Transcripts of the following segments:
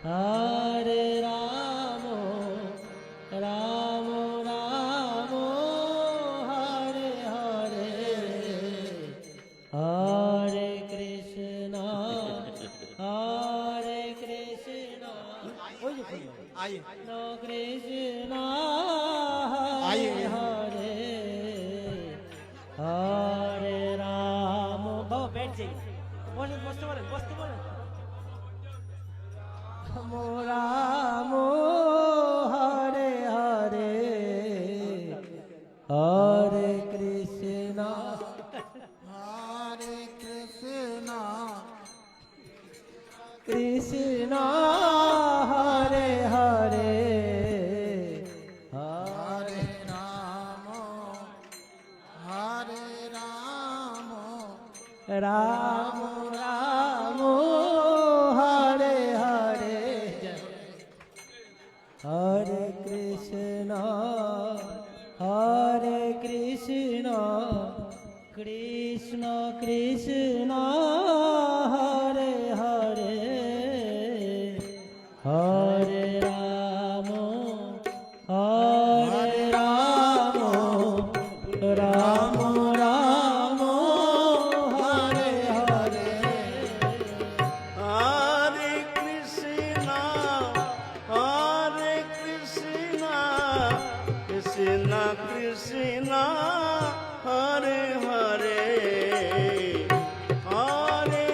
हरे राम राम राम हरे हरे हरे कृष्णा आइए नो कृष्णा आइए। हरे हरे राम बाबा बैठ जाइए बोले बसते बोले राम हरे हरे हरे कृष्णा कृष्णा हरे हरे हरे राम राम राम हरे हरे हरे कृष्णा कृष्ण कृष्ण हरे हरे हरे राम राम राम हरे हरे हरे कृष्णा कृष्ण कृष्ण हरे हरे हरे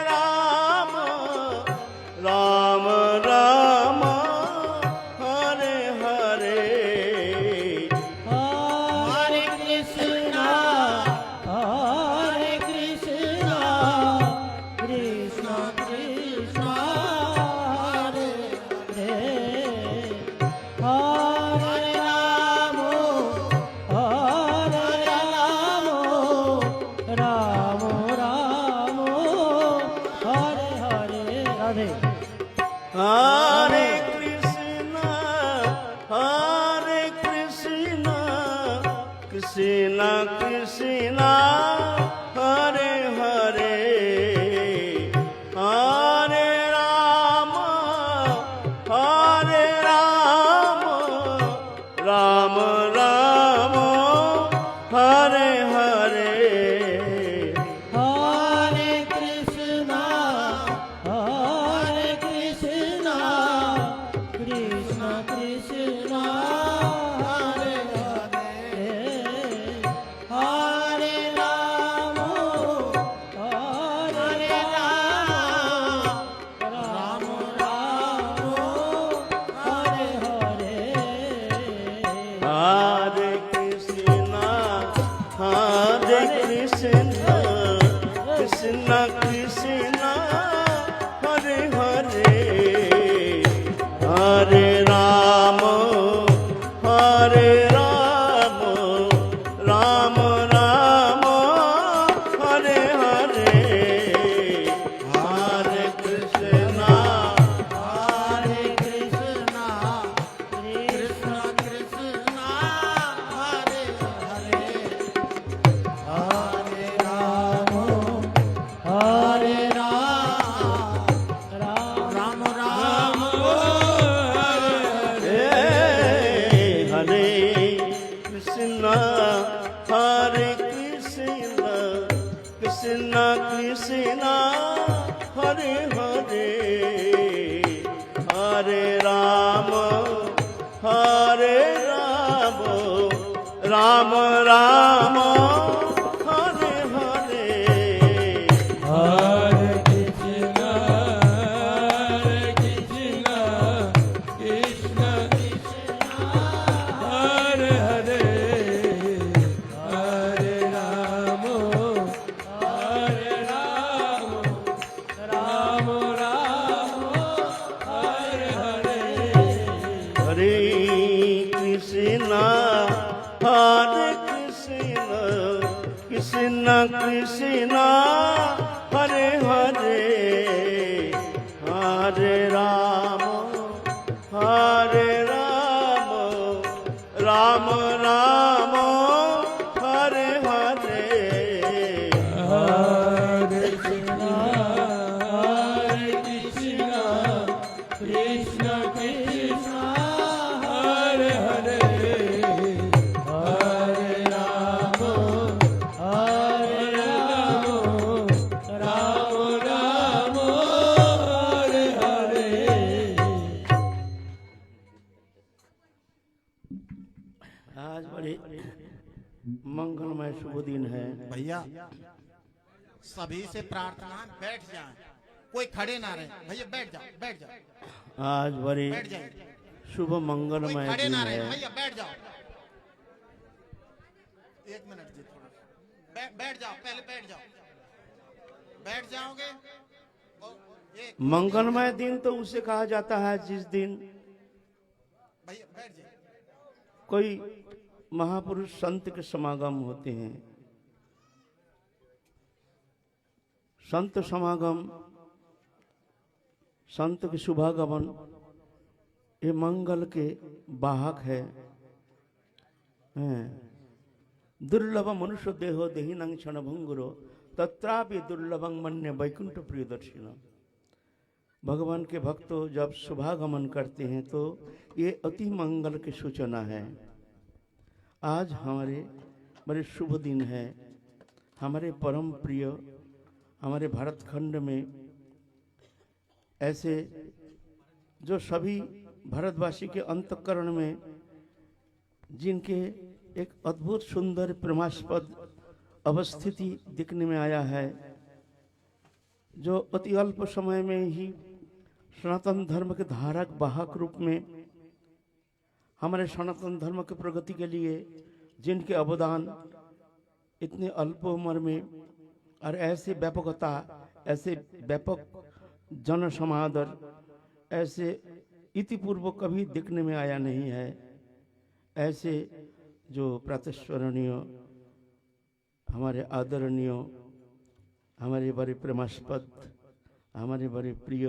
राम राम राम हरे हरे हरे कृष्णा कृष्ण कृष्ण हरे हरे हरे राम राम राम हरे हरे राधे हरे कृष्ण कृष्ण कृष्ण हरे हरे हरे राम राम राम हरे हरे हरे कृष्णा कृष्ण कृष्ण हरे हरे हरे राम राम हरे हरे हरे कृष्णा कृष्ण कृष्ण हरे हरे हरे राम राम राम हरे हरे हरे कृष्णा कृष्ण हरे हरे हरे राम हरे राम राम हरे हरे कृष्णा हरे कृष्ण कृष्ण हरे हरे हरे राम राम राम हरे हरे हरे कृष्ण कृष्ण हरे हरे हरे राम राम हरे हरे हरे कृष्ण कृष्ण कृष्ण हरे हरे हरे राम राम राम हरे हरे हरे कृष्ण शुभ दिन है। भैया सभी से प्रार्थना बैठ जाए, कोई खड़े ना रहे। भैया बैठ जाओ, बैठ जाओ, आज बड़े बैठ जाइए, शुभ कोई मंगलमय खड़े दिन ना रहे। है। भैया बैठ जाओ, एक मिनट जी, थोड़ा बैठ जाओ, पहले बैठ जाओ, बैठ जाओगे। और एक मंगलमय दिन तो उसे कहा जाता है जिस दिन भैया बैठ जाइए। कोई महापुरुष संत के समागम होते हैं। संत समागम, संत के शुभागमन, ये मंगल के वाहक है। दुर्लभ मनुष्य देहो देहिनं क्षण भंगुरो तत्रापि दुर्लभं मन्ये वैकुंठ प्रियदर्शिना। भगवान के भक्तों जब शुभागमन करते हैं तो ये अति मंगल की सूचना है। आज हमारे बड़े शुभ दिन है। हमारे परम प्रिय हमारे भारत खंड में ऐसे जो सभी भारतवासी के अंतःकरण में जिनके एक अद्भुत सुंदर प्रेमास्पद अवस्थिति दिखने में आया है, जो अति अल्प समय में ही सनातन धर्म के धारक वाहक रूप में हमारे सनातन धर्म की प्रगति के लिए जिनके अवदान इतने अल्प उम्र में और ऐसे व्यापकता, ऐसे व्यापक जन समादर, ऐसे इतिपूर्व कभी दिखने में आया नहीं है। ऐसे जो प्रातस्मरणीय, हमारे आदरणीय, हमारे बड़े प्रेमास्पद, हमारे बड़े प्रिय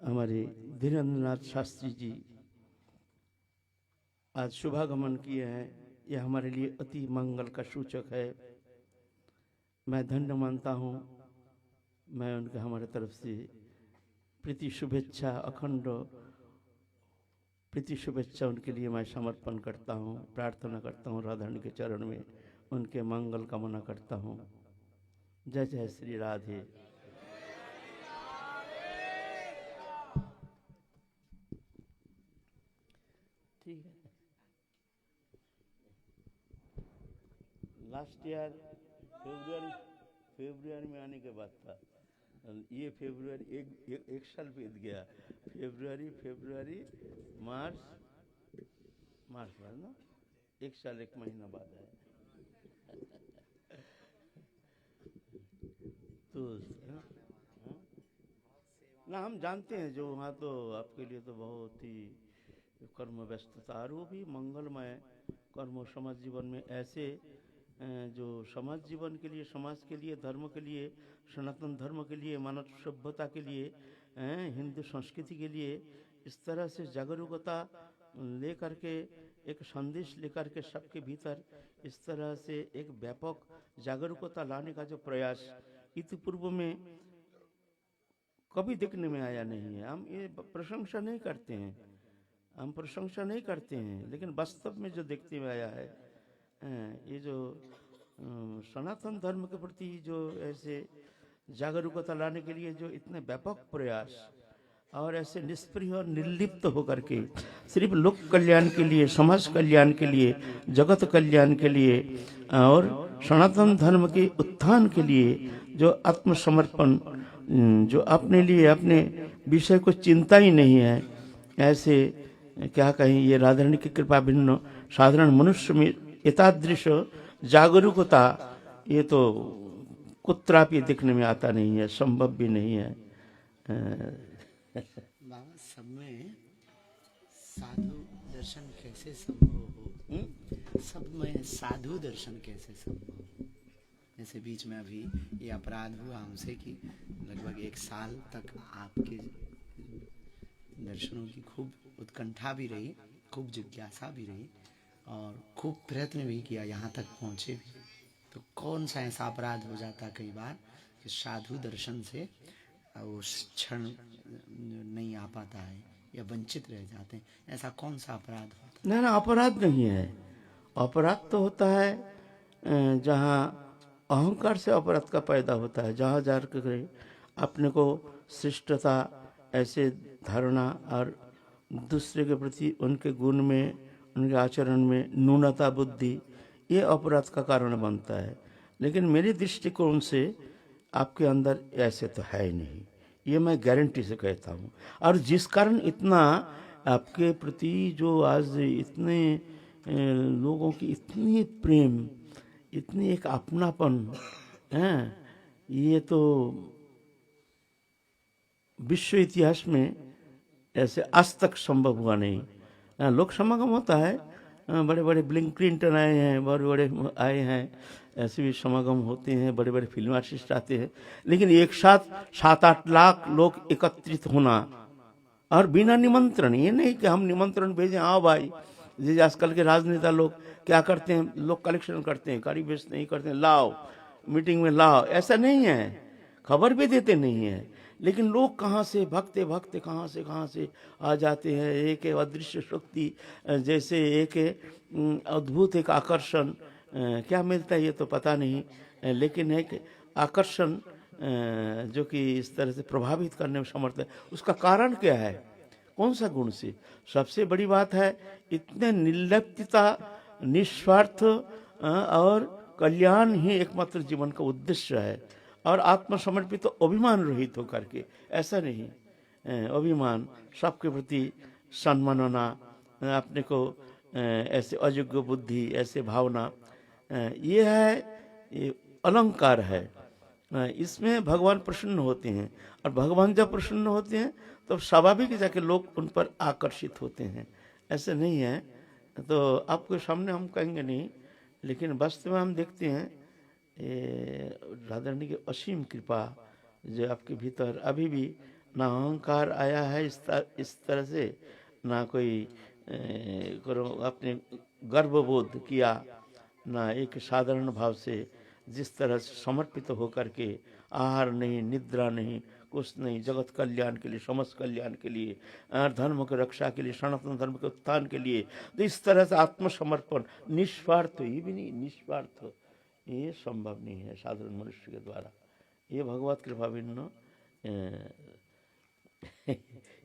हमारे धीरेन्द्रनाथ शास्त्री जी आज शुभागमन किए हैं। यह हमारे लिए अति मंगल का सूचक है। मैं धन्य मानता हूँ। मैं उनके हमारे तरफ से प्रीति शुभेच्छा, अखंड प्रीति शुभेच्छा उनके लिए मैं समर्पण करता हूँ। प्रार्थना करता हूँ राधारानी के चरण में, उनके मंगल कामना करता हूँ। जय जय श्री राधे। ठीक है। लास्ट ईयर फेब्रुआरी में आने के बाद था। ये फेब्रुआरी एक साल बीत गया। फेब्रुआरी मार्च बाद ना, एक साल 1 महीना बाद है। तो ना हम जानते हैं जो वहाँ तो आपके लिए तो बहुत ही कर्म व्यस्तता, और वो भी मंगलमय कर्म समाज जीवन में ऐसे जो समाज जीवन के लिए, समाज के लिए, धर्म के लिए, सनातन धर्म के लिए, मानव सभ्यता के लिए, हिंदू संस्कृति के लिए इस तरह से जागरूकता लेकर के, एक संदेश लेकर के सबके भीतर इस तरह से एक व्यापक जागरूकता लाने का जो प्रयास इतिपूर्व में कभी देखने में आया नहीं है। हम ये प्रशंसा नहीं करते हैं, हम प्रशंसा नहीं करते हैं, लेकिन वास्तव में जो देखते में आया है, ये जो सनातन धर्म के प्रति जो ऐसे जागरूकता लाने के लिए जो इतने व्यापक प्रयास और ऐसे निष्प्रिय और निर्लिप्त होकर के सिर्फ लोक कल्याण के लिए, समाज कल्याण के लिए, जगत कल्याण के लिए और सनातन धर्म के उत्थान के लिए जो आत्मसमर्पण, जो अपने लिए अपने विषय को चिंता ही नहीं है, ऐसे क्या कहें, ये राधारानी की कृपा भिन्न साधारण मनुष्य में एतादृश जागरूकता ये तो कुत्रापि दिखने में आता नहीं है, संभव भी नहीं है। बाबा, सब में साधु दर्शन कैसे संभव हो? सब में साधु दर्शन कैसे संभव हो? जैसे बीच में अभी ये अपराध हुआ हमसे कि लगभग 1 साल तक आपके दर्शनों की खूब उत्कंठा भी रही, खूब जिज्ञासा भी रही और खूब प्रयत्न भी किया, यहाँ तक पहुँचे भी। तो कौन सा ऐसा अपराध हो जाता कई बार कि साधु दर्शन से उस क्षण नहीं आ पाता है या वंचित रह जाते हैं? ऐसा कौन सा अपराध होता है? ना अपराध नहीं है। अपराध तो होता है जहाँ अहंकार से अपराध का पैदा होता है, जहाँ जाकर अपने को श्रेष्ठता, ऐसे धारणा और दूसरे के प्रति उनके गुण में, उनके आचरण में न्यूनता बुद्धि, ये अपराध का कारण बनता है। लेकिन मेरे दृष्टिकोण से आपके अंदर ऐसे तो है ही नहीं, ये मैं गारंटी से कहता हूँ। और जिस कारण इतना आपके प्रति जो आज इतने लोगों की इतनी प्रेम, इतनी एक अपनापन है, ये तो विश्व इतिहास में ऐसे आज तक संभव हुआ नहीं। लोक समागम होता है, बड़े बड़े बिल क्लिंटन आए हैं, बड़े बड़े आए हैं, ऐसे भी समागम होते हैं, बड़े बड़े फिल्म आर्टिस्ट आते हैं, लेकिन एक साथ 7-8 लाख लोग एकत्रित होना और बिना निमंत्रण, ये नहीं कि हम निमंत्रण भेजें आओ भाई। जैसे आजकल के राजनेता लोग क्या करते हैं, लोग कलेक्शन करते हैं, गाड़ी बेच नहीं करते हैं, लाओ मीटिंग में लाओ, ऐसा नहीं है, खबर भी देते नहीं है। लेकिन लोग कहाँ से भगते भगते कहाँ से आ जाते हैं। एक अदृश्य शक्ति जैसे एक अद्भुत एक आकर्षण, क्या मिलता है ये तो पता नहीं, लेकिन एक आकर्षण जो कि इस तरह से प्रभावित करने में समर्थ है। उसका कारण क्या है, कौन सा गुण से? सबसे बड़ी बात है इतने निर्लिप्तता, निस्वार्थ और कल्याण ही एकमात्र जीवन का उद्देश्य है। और आत्मसमर्पित तो अभिमान रहित होकर के, ऐसा नहीं, अभिमान, सबके प्रति सम्मानना, अपने को ऐसे अयोग्य बुद्धि, ऐसे भावना, ये है, ये अलंकार है। इसमें भगवान प्रसन्न होते हैं, और भगवान जब प्रसन्न होते हैं तो स्वाभाविक जाके लोग उन पर आकर्षित होते हैं, ऐसे नहीं है। तो आपके सामने हम कहेंगे नहीं, लेकिन वास्तव में हम देखते हैं राधा रानी की असीम कृपा जो आपके भीतर अभी भी ना अहंकार आया है इस तरह से, ना कोई करो आपने गर्वबोध किया, ना एक साधारण भाव से जिस तरह से समर्पित होकर के, आहार नहीं, निद्रा नहीं, कुछ नहीं, जगत कल्याण के लिए, समस्त कल्याण के लिए, धर्म की रक्षा के लिए, सनातन धर्म के उत्थान के लिए, तो इस तरह से आत्मसमर्पण निस्वार्थ, ये भी नहीं, निस्वार्थ, ये संभव नहीं है साधारण मनुष्य के द्वारा। ये भगवत कृपा भिन्न,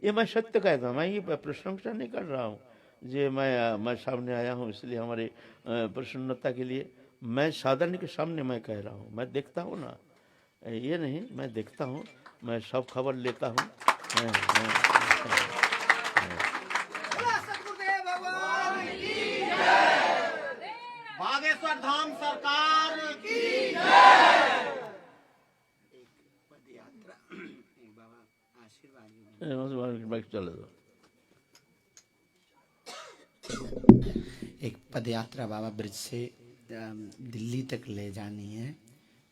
ये मैं सत्य कहता हूँ, मैं ये प्रशंसा नहीं कर रहा हूँ जे मैं सामने आया हूँ इसलिए हमारे प्रसन्नता के लिए। मैं साधारण के सामने मैं कह रहा हूँ, मैं देखता हूँ ना, ये नहीं, मैं देखता हूँ, मैं सब खबर लेता हूँ। बागेश्वर धाम सरकार की चलो दो। एक पद यात्रा बाबा ब्रिज से दिल्ली तक ले जानी है,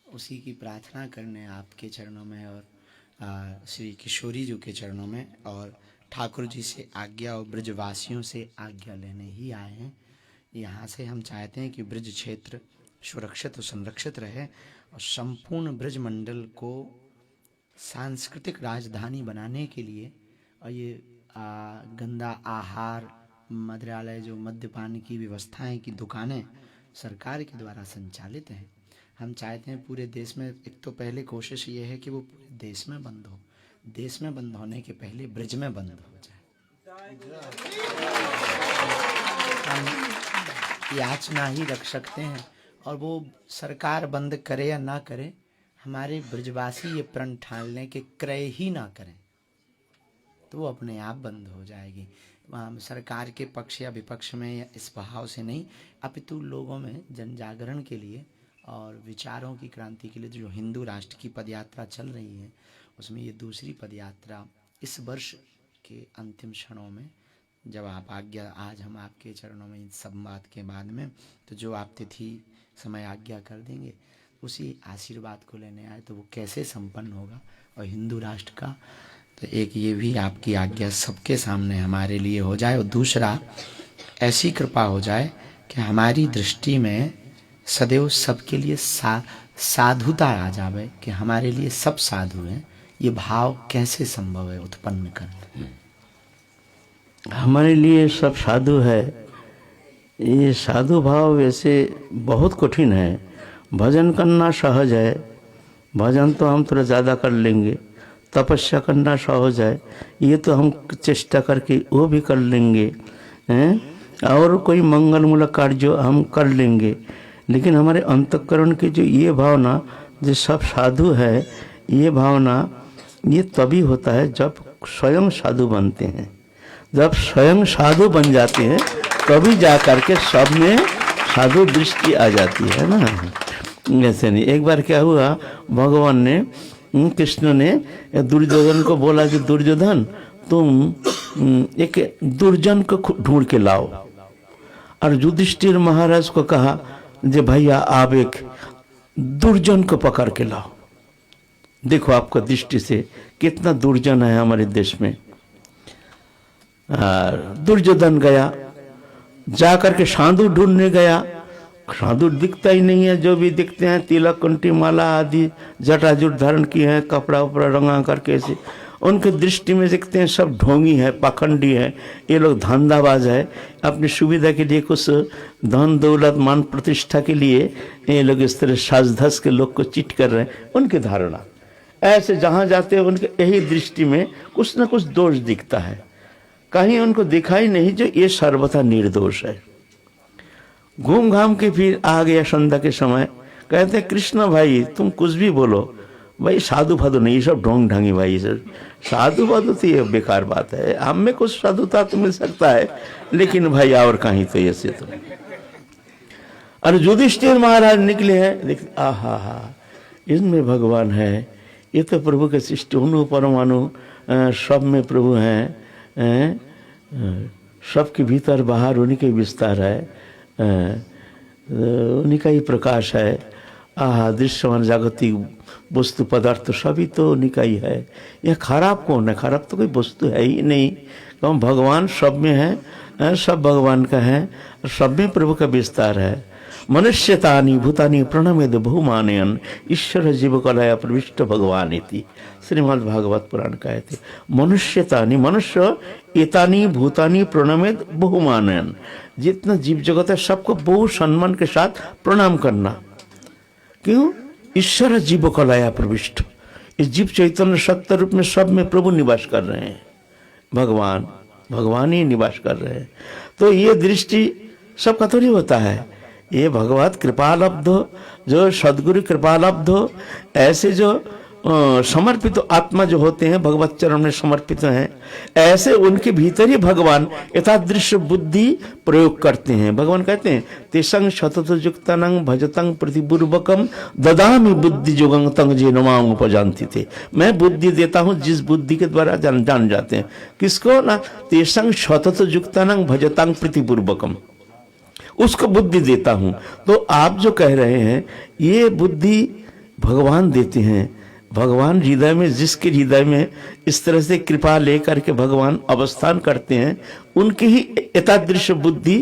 उसी की प्रार्थना करने आपके चरणों में और श्री किशोरी जी के चरणों में, और ठाकुर जी से आज्ञा और ब्रजवासियों से आज्ञा लेने ही आए हैं। यहाँ से हम चाहते हैं कि ब्रज क्षेत्र सुरक्षित और संरक्षित रहे, और संपूर्ण ब्रज मंडल को सांस्कृतिक राजधानी बनाने के लिए, और ये गंदा आहार, मदिरालय, जो मद्यपान की व्यवस्थाएं की दुकानें सरकार के द्वारा संचालित हैं, हम चाहते हैं पूरे देश में, एक तो पहले कोशिश ये है कि वो पूरे देश में बंद हो, देश में बंद होने के पहले ब्रज में बंद हो जाए। हम याचना ही रख सकते हैं, और वो सरकार बंद करे या ना करे, हमारे ब्रजवासी ये प्रण ठान लें कि क्रय ही ना करें, तो वो अपने आप बंद हो जाएगी। सरकार के पक्ष या विपक्ष में या इस भाव से नहीं, अपितु लोगों में जन जागरण के लिए और विचारों की क्रांति के लिए जो हिंदू राष्ट्र की पदयात्रा चल रही है, उसमें ये दूसरी पदयात्रा इस वर्ष के अंतिम क्षणों में, जब आप आज्ञा, आज हम आपके चरणों में इस संवाद के बाद में, तो जो आप तिथि समय आज्ञा कर देंगे, उसी आशीर्वाद को लेने आए, तो वो कैसे संपन्न होगा और हिंदू राष्ट्र का। तो एक ये भी आपकी आज्ञा सबके सामने हमारे लिए हो जाए, और दूसरा ऐसी कृपा हो जाए कि हमारी दृष्टि में सदैव सबके लिए साधुता आ जावे, कि हमारे लिए सब साधु हैं। ये भाव कैसे संभव है उत्पन्न करना? हमारे लिए सब साधु है, ये साधु भाव वैसे बहुत कठिन है। भजन करना सहज है, भजन तो हम थोड़ा ज़्यादा कर लेंगे, तपस्या करना सहज है, ये तो हम चेष्टा करके वो भी कर लेंगे हैं, और कोई मंगलमूलक कार्य हम कर लेंगे। लेकिन हमारे अंतःकरण की जो ये भावना, जो सब साधु है, ये भावना ये तभी होता है जब स्वयं साधु बनते हैं। जब स्वयं साधु बन जाते हैं तभी जा करके सब में साधु दृष्टि आ जाती है ना। ऐसे नहीं। एक बार क्या हुआ, भगवान ने, कृष्ण ने दुर्योधन को बोला कि दुर्योधन तुम एक दुर्जन को ढूंढ के लाओ। और युधिष्ठिर महाराज को कहा जे भैया आप एक दुर्जन को पकड़ के लाओ। देखो आपका दृष्टि से कितना दुर्जन है हमारे देश में। दुर्योधन गया, जाकर के साधु ढूंढने गया, साधु दिखता ही नहीं है। जो भी दिखते हैं तिलक कुंटी माला आदि जटाजुट धारण किए हैं, कपड़ा उपड़ा रंगा करके ऐसे, उनके दृष्टि में देखते हैं सब ढोंगी है, पाखंडी है, ये लोग धंधाबाज है, अपनी सुविधा के लिए कुछ धन दौलत मान प्रतिष्ठा के लिए ये लोग इस तरह साज धस के लोग को चिट कर रहे हैं। उनकी धारणा ऐसे जहाँ जाते हैं उनके यही दृष्टि में कुछ न कुछ दोष दिखता है। कहीं उनको दिखाई नहीं जो ये सर्वथा निर्दोष है। घूम घाम के फिर आ गया संध्या के समय, कहते हैं कृष्ण भाई तुम कुछ भी बोलो, भाई साधु फाधु नहीं, सब ढोंग ढांगी भाई, सर साधु फाधु तो ये बेकार बात है, हम में कुछ साधुता तो मिल सकता है लेकिन भाई और कहीं तो ऐसे तो। और युधिष्ठिर महाराज निकले हैं, देख आहा हा इसमें भगवान है, ये तो प्रभु के शिष्ट अणु परमाणु सब में प्रभु हैं, सबके भीतर बाहर उन्हीं का ही विस्तार है, उन्हीं का ही प्रकाश है। आहा दृश्यमान जागतिक वस्तु पदार्थ सभी तो उन्हीं का ही है। यह खराब कौन है? खराब तो कोई वस्तु है ही नहीं। क्यों? भगवान सब में है, सब भगवान का है, सब में प्रभु का विस्तार है। मनुष्यतानि भूतानि प्रणमेद बहुमानयन ईश्वर जीव कलाया प्रविष्ट भगवान इति श्रीमद् भागवत पुराण कहते। मनुष्यतानि मनुष्य एतानि भूतानि प्रणमेद बहुमानयन, जितना जीव जगत है सबको बहु सम्मान के साथ प्रणाम करना। क्यों? ईश्वर जीव कलाया प्रविष्ट, इस जीव चैतन्य सत्य रूप में सब में प्रभु निवास कर रहे हैं, भगवान ही निवास कर रहे हैं। तो ये दृष्टि सबका थोड़ी होता है। ये भगवत कृपालब्ध हो, जो सदगुरु कृपालब्ध हो, ऐसे जो समर्पित आत्मा जो होते हैं भगवत चरण में समर्पित हैं, ऐसे उनके भीतर ही भगवान यथादृश बुद्धि प्रयोग करते हैं। भगवान कहते हैं तेसंग शततयुक्तानंग भजतंग प्रतिपूर्वकम ददामि बुद्धि जोगंग तंग जे नमाम उपजानती थे। मैं बुद्धि देता हूँ जिस बुद्धि के द्वारा जान जाते हैं। किसको? ना तेसंग शततयुक्तानंग भजतंग प्रतिपूर्वकम, उसको बुद्धि देता हूं। तो आप जो कह रहे हैं ये बुद्धि भगवान देते हैं। भगवान हृदय में, जिसके हृदय में इस तरह से कृपा लेकर के भगवान अवस्थान करते हैं, उनकी ही एतादृश बुद्धि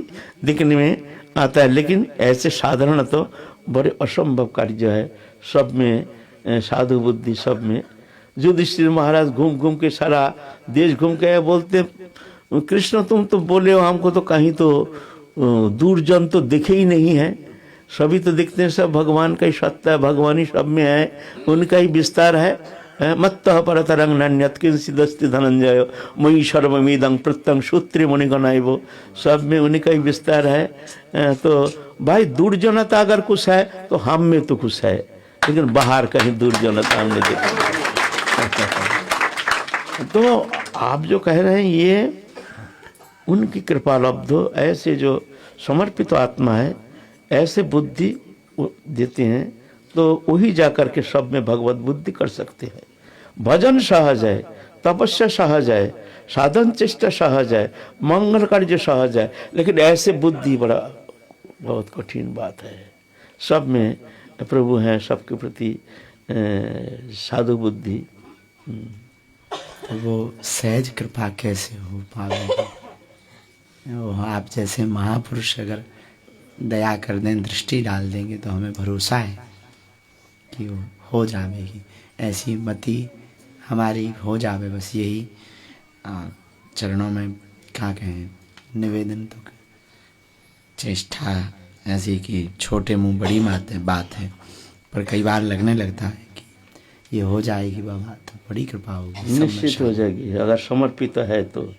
दिखने में आता है। लेकिन ऐसे साधारण तो बड़े असंभव कार्य है सब में, साधु बुद्धि सब में। युधिष्ठिर महाराज घूम घूम के सारा देश घूम के बोलते कृष्ण तुम तो बोले हो हमको तो कहीं तो दूरजन तो दिखे ही नहीं है, सभी तो दिखते हैं सब भगवान का ही सत्ता है, भगवान ही सब में है, उनका ही विस्तार है। मत्तः परतरंग नान्यत् किंचिदस्ति धनंजय मयि सर्वमिदं प्रत्यं सूत्रे मुनिगणाइवो, सब में उन्हीं का ही विस्तार है। तो भाई दूरजनता अगर कुछ है तो हम में तो कुछ है, लेकिन बाहर कहीं दूरजनता हमने देखा। तो आप जो कह रहे हैं ये उनकी कृपालब्ध हो, ऐसे जो समर्पित आत्मा है ऐसे बुद्धि देते हैं, तो वही जाकर के सब में भगवत बुद्धि कर सकते हैं। भजन सहज है, तपस्या सहज है, साधन चेष्टा सहज है, मंगल कार्य सहज है, लेकिन ऐसे बुद्धि बड़ा बहुत कठिन बात है। सब में प्रभु हैं, सबके प्रति साधु बुद्धि। वो सहज कृपा कैसे हो पाएगी? आप जैसे महापुरुष अगर दया कर दें, दृष्टि डाल देंगे तो हमें भरोसा है कि वो हो जाएगी। ऐसी मति हमारी हो जावे, बस यही चरणों में क्या कहें निवेदन तो चेष्टा ऐसी कि छोटे मुंह बड़ी बात है, पर कई बार लगने लगता है कि ये हो जाएगी बाबा तो बड़ी कृपा होगी, निश्चित हो जाएगी। अगर समर्पित है तो,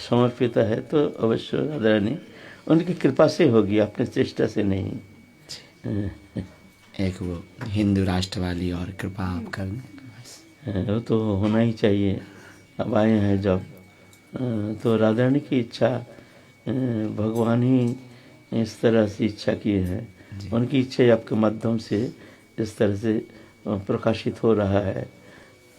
समर्पित है तो अवश्य आदरणीय उनकी कृपा से होगी, अपने चेष्टा से नहीं। एक वो हिंदू राष्ट्र वाली और कृपा आप कर दें। वो तो होना ही चाहिए। अब आए हैं जब तो राधा रानी की इच्छा भगवान ही इस तरह से इच्छा किए हैं, उनकी इच्छा आपके माध्यम से इस तरह से प्रकाशित हो रहा है।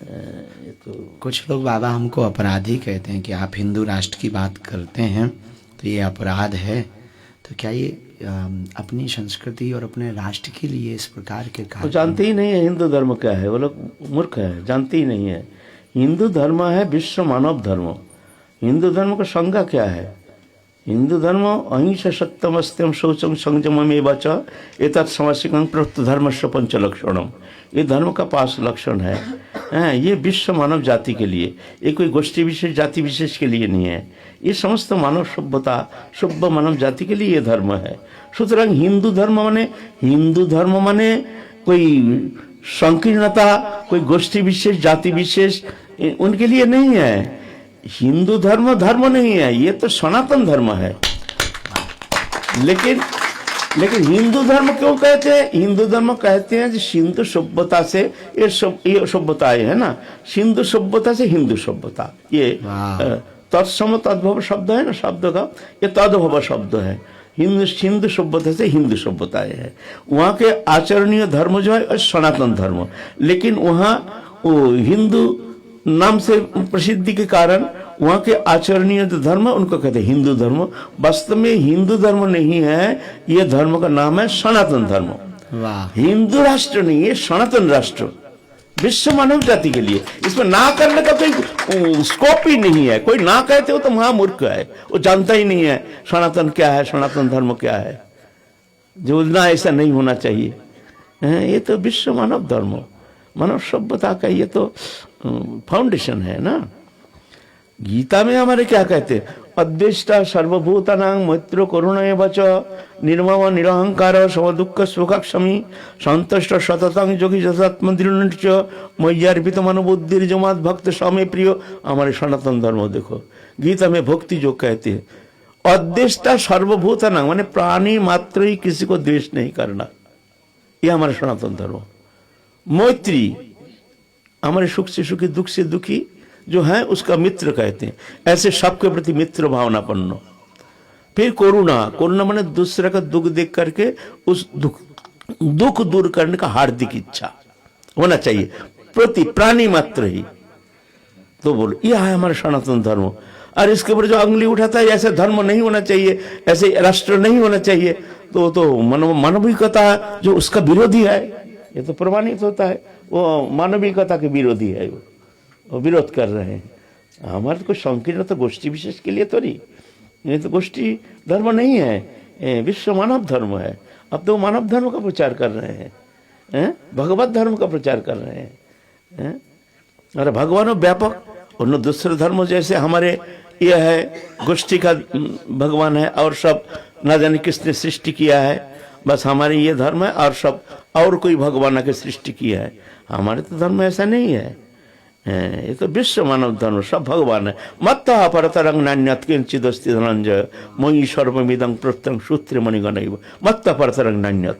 ये तो कुछ लोग बाबा हमको अपराधी कहते हैं कि आप हिंदू राष्ट्र की बात करते हैं तो ये अपराध है। तो क्या ये अपनी संस्कृति और अपने राष्ट्र के लिए इस प्रकार के वो कार्य जानते ही नहीं है हिंदू धर्म क्या है। वो लोग मूर्ख है, जानते ही नहीं है। हिंदू धर्म है विश्व मानव धर्म। हिंदू धर्म का संज्ञा क्या है? हिंदू धर्म अहिंसा सत्यम अस्त्यम शौचम संयमम एवं च एतत् समस्यकं प्रवृत्त धर्मस्य पंच लक्षणम। ये धर्म का 5 लक्षण है। ये विश्व मानव जाति के लिए, ये कोई गोष्ठी विशेष जाति विशेष के लिए नहीं है। ये समस्त मानव सभ्यता सभ्य मानव जाति के लिए ये धर्म है। सुतरां हिंदू धर्म माने कोई संकीर्णता, कोई गोष्ठी विशेष जाति विशेष उनके लिए नहीं है। हिंदू धर्म धर्म नहीं है, ये तो सनातन धर्म है। लेकिन हिंदू धर्म क्यों कहते हैं? हिंदू धर्म कहते हैं जो सिंधु सभ्यता से ये सभ्यता है ना, सिंधु सभ्यता से हिंदू सभ्यता। ये तत्सम तद्भव शब्द है ना, शब्द का ये तद्भव शब्द है। सिंधु सभ्यता से हिंदू सभ्यता है। वहाँ के आचरणीय धर्म जो है सनातन धर्म। लेकिन वहाँ वो हिंदू नाम से प्रसिद्धि के कारण वहाँ के आचरणीय धर्म उनको कहते हैं हिंदू धर्म। वास्तव में हिंदू धर्म नहीं है, ये धर्म का नाम है सनातन धर्म। वाह, हिंदू राष्ट्र नहीं है, सनातन राष्ट्र विश्व मानव जाति के लिए। इसमें ना करने का कोई स्कोप ही नहीं है। कोई ना कहते हो तो महामूर्ख है, वो जानता ही नहीं है सनातन क्या है, सनातन धर्म क्या है। जो ना ऐसा नहीं होना चाहिए। ये तो विश्व मानव धर्म, मानव सभ्यता का ये तो फाउंडेशन है ना। गीता में हमारे क्या कहते हैं? अद्वेष्टा सर्वभूतानां मैत्रो करुणा एव च निर्मम निरहंकार समदुःख सुखक्षमी संतुष्ट सततं योगी जतात्मदृढ़ च मय्यार्पित मनोबुद्धिर्जमात भक्त स्वामी प्रिय। हमारे सनातन धर्म देखो, गीता में भक्ति जो कहते हैं अद्वेष्टा सर्वभूतानां माने प्राणी मात्र ही किसी को द्वेष नहीं करना, ये हमारा सनातन धर्म। मैत्री हमारे सुख से सुखी दुख से दुखी जो है उसका मित्र कहते हैं। ऐसे सबके प्रति मित्र भावनापन्न। फिर करुणा माने दूसरे का दुख देख करके उस दुख दूर करने का हार्दिक इच्छा होना चाहिए प्रति प्राणी मात्र ही। तो बोलो यह है हमारा सनातन धर्म। और इसके ऊपर जो उंगली उठाता है ऐसे धर्म नहीं होना चाहिए, ऐसे राष्ट्र नहीं होना चाहिए, तो मानविकता जो उसका विरोधी है, ये तो प्रमाणित होता है वो मानविकता के विरोधी है। वो विरोध कर रहे हैं। हमारे कोई संकीर्ण तो गोष्ठी विशेष के लिए तो नहीं, ये तो गोष्ठी धर्म नहीं है, विश्व मानव धर्म है। अब तो मानव धर्म का प्रचार कर रहे हैं, भगवत धर्म का प्रचार कर रहे हैं। अरे भगवान व्यापक, उन दूसरे धर्म जैसे हमारे यह है गोष्ठी का भगवान है और सब ना जाने किसने सृष्टि किया है, बस हमारे ये धर्म है और सब और कोई भगवान के सृष्टि किया है। हमारे तो धर्म ऐसा नहीं है। ये तो विश्व मानव धर्म, सब भगवान है। मत परतरंग नान्यत किंचिदस्ति धनंजय मयि सर्वमिदं प्रोक्तं सूत्र मणिगणैव। मत परतरंग नान्यत,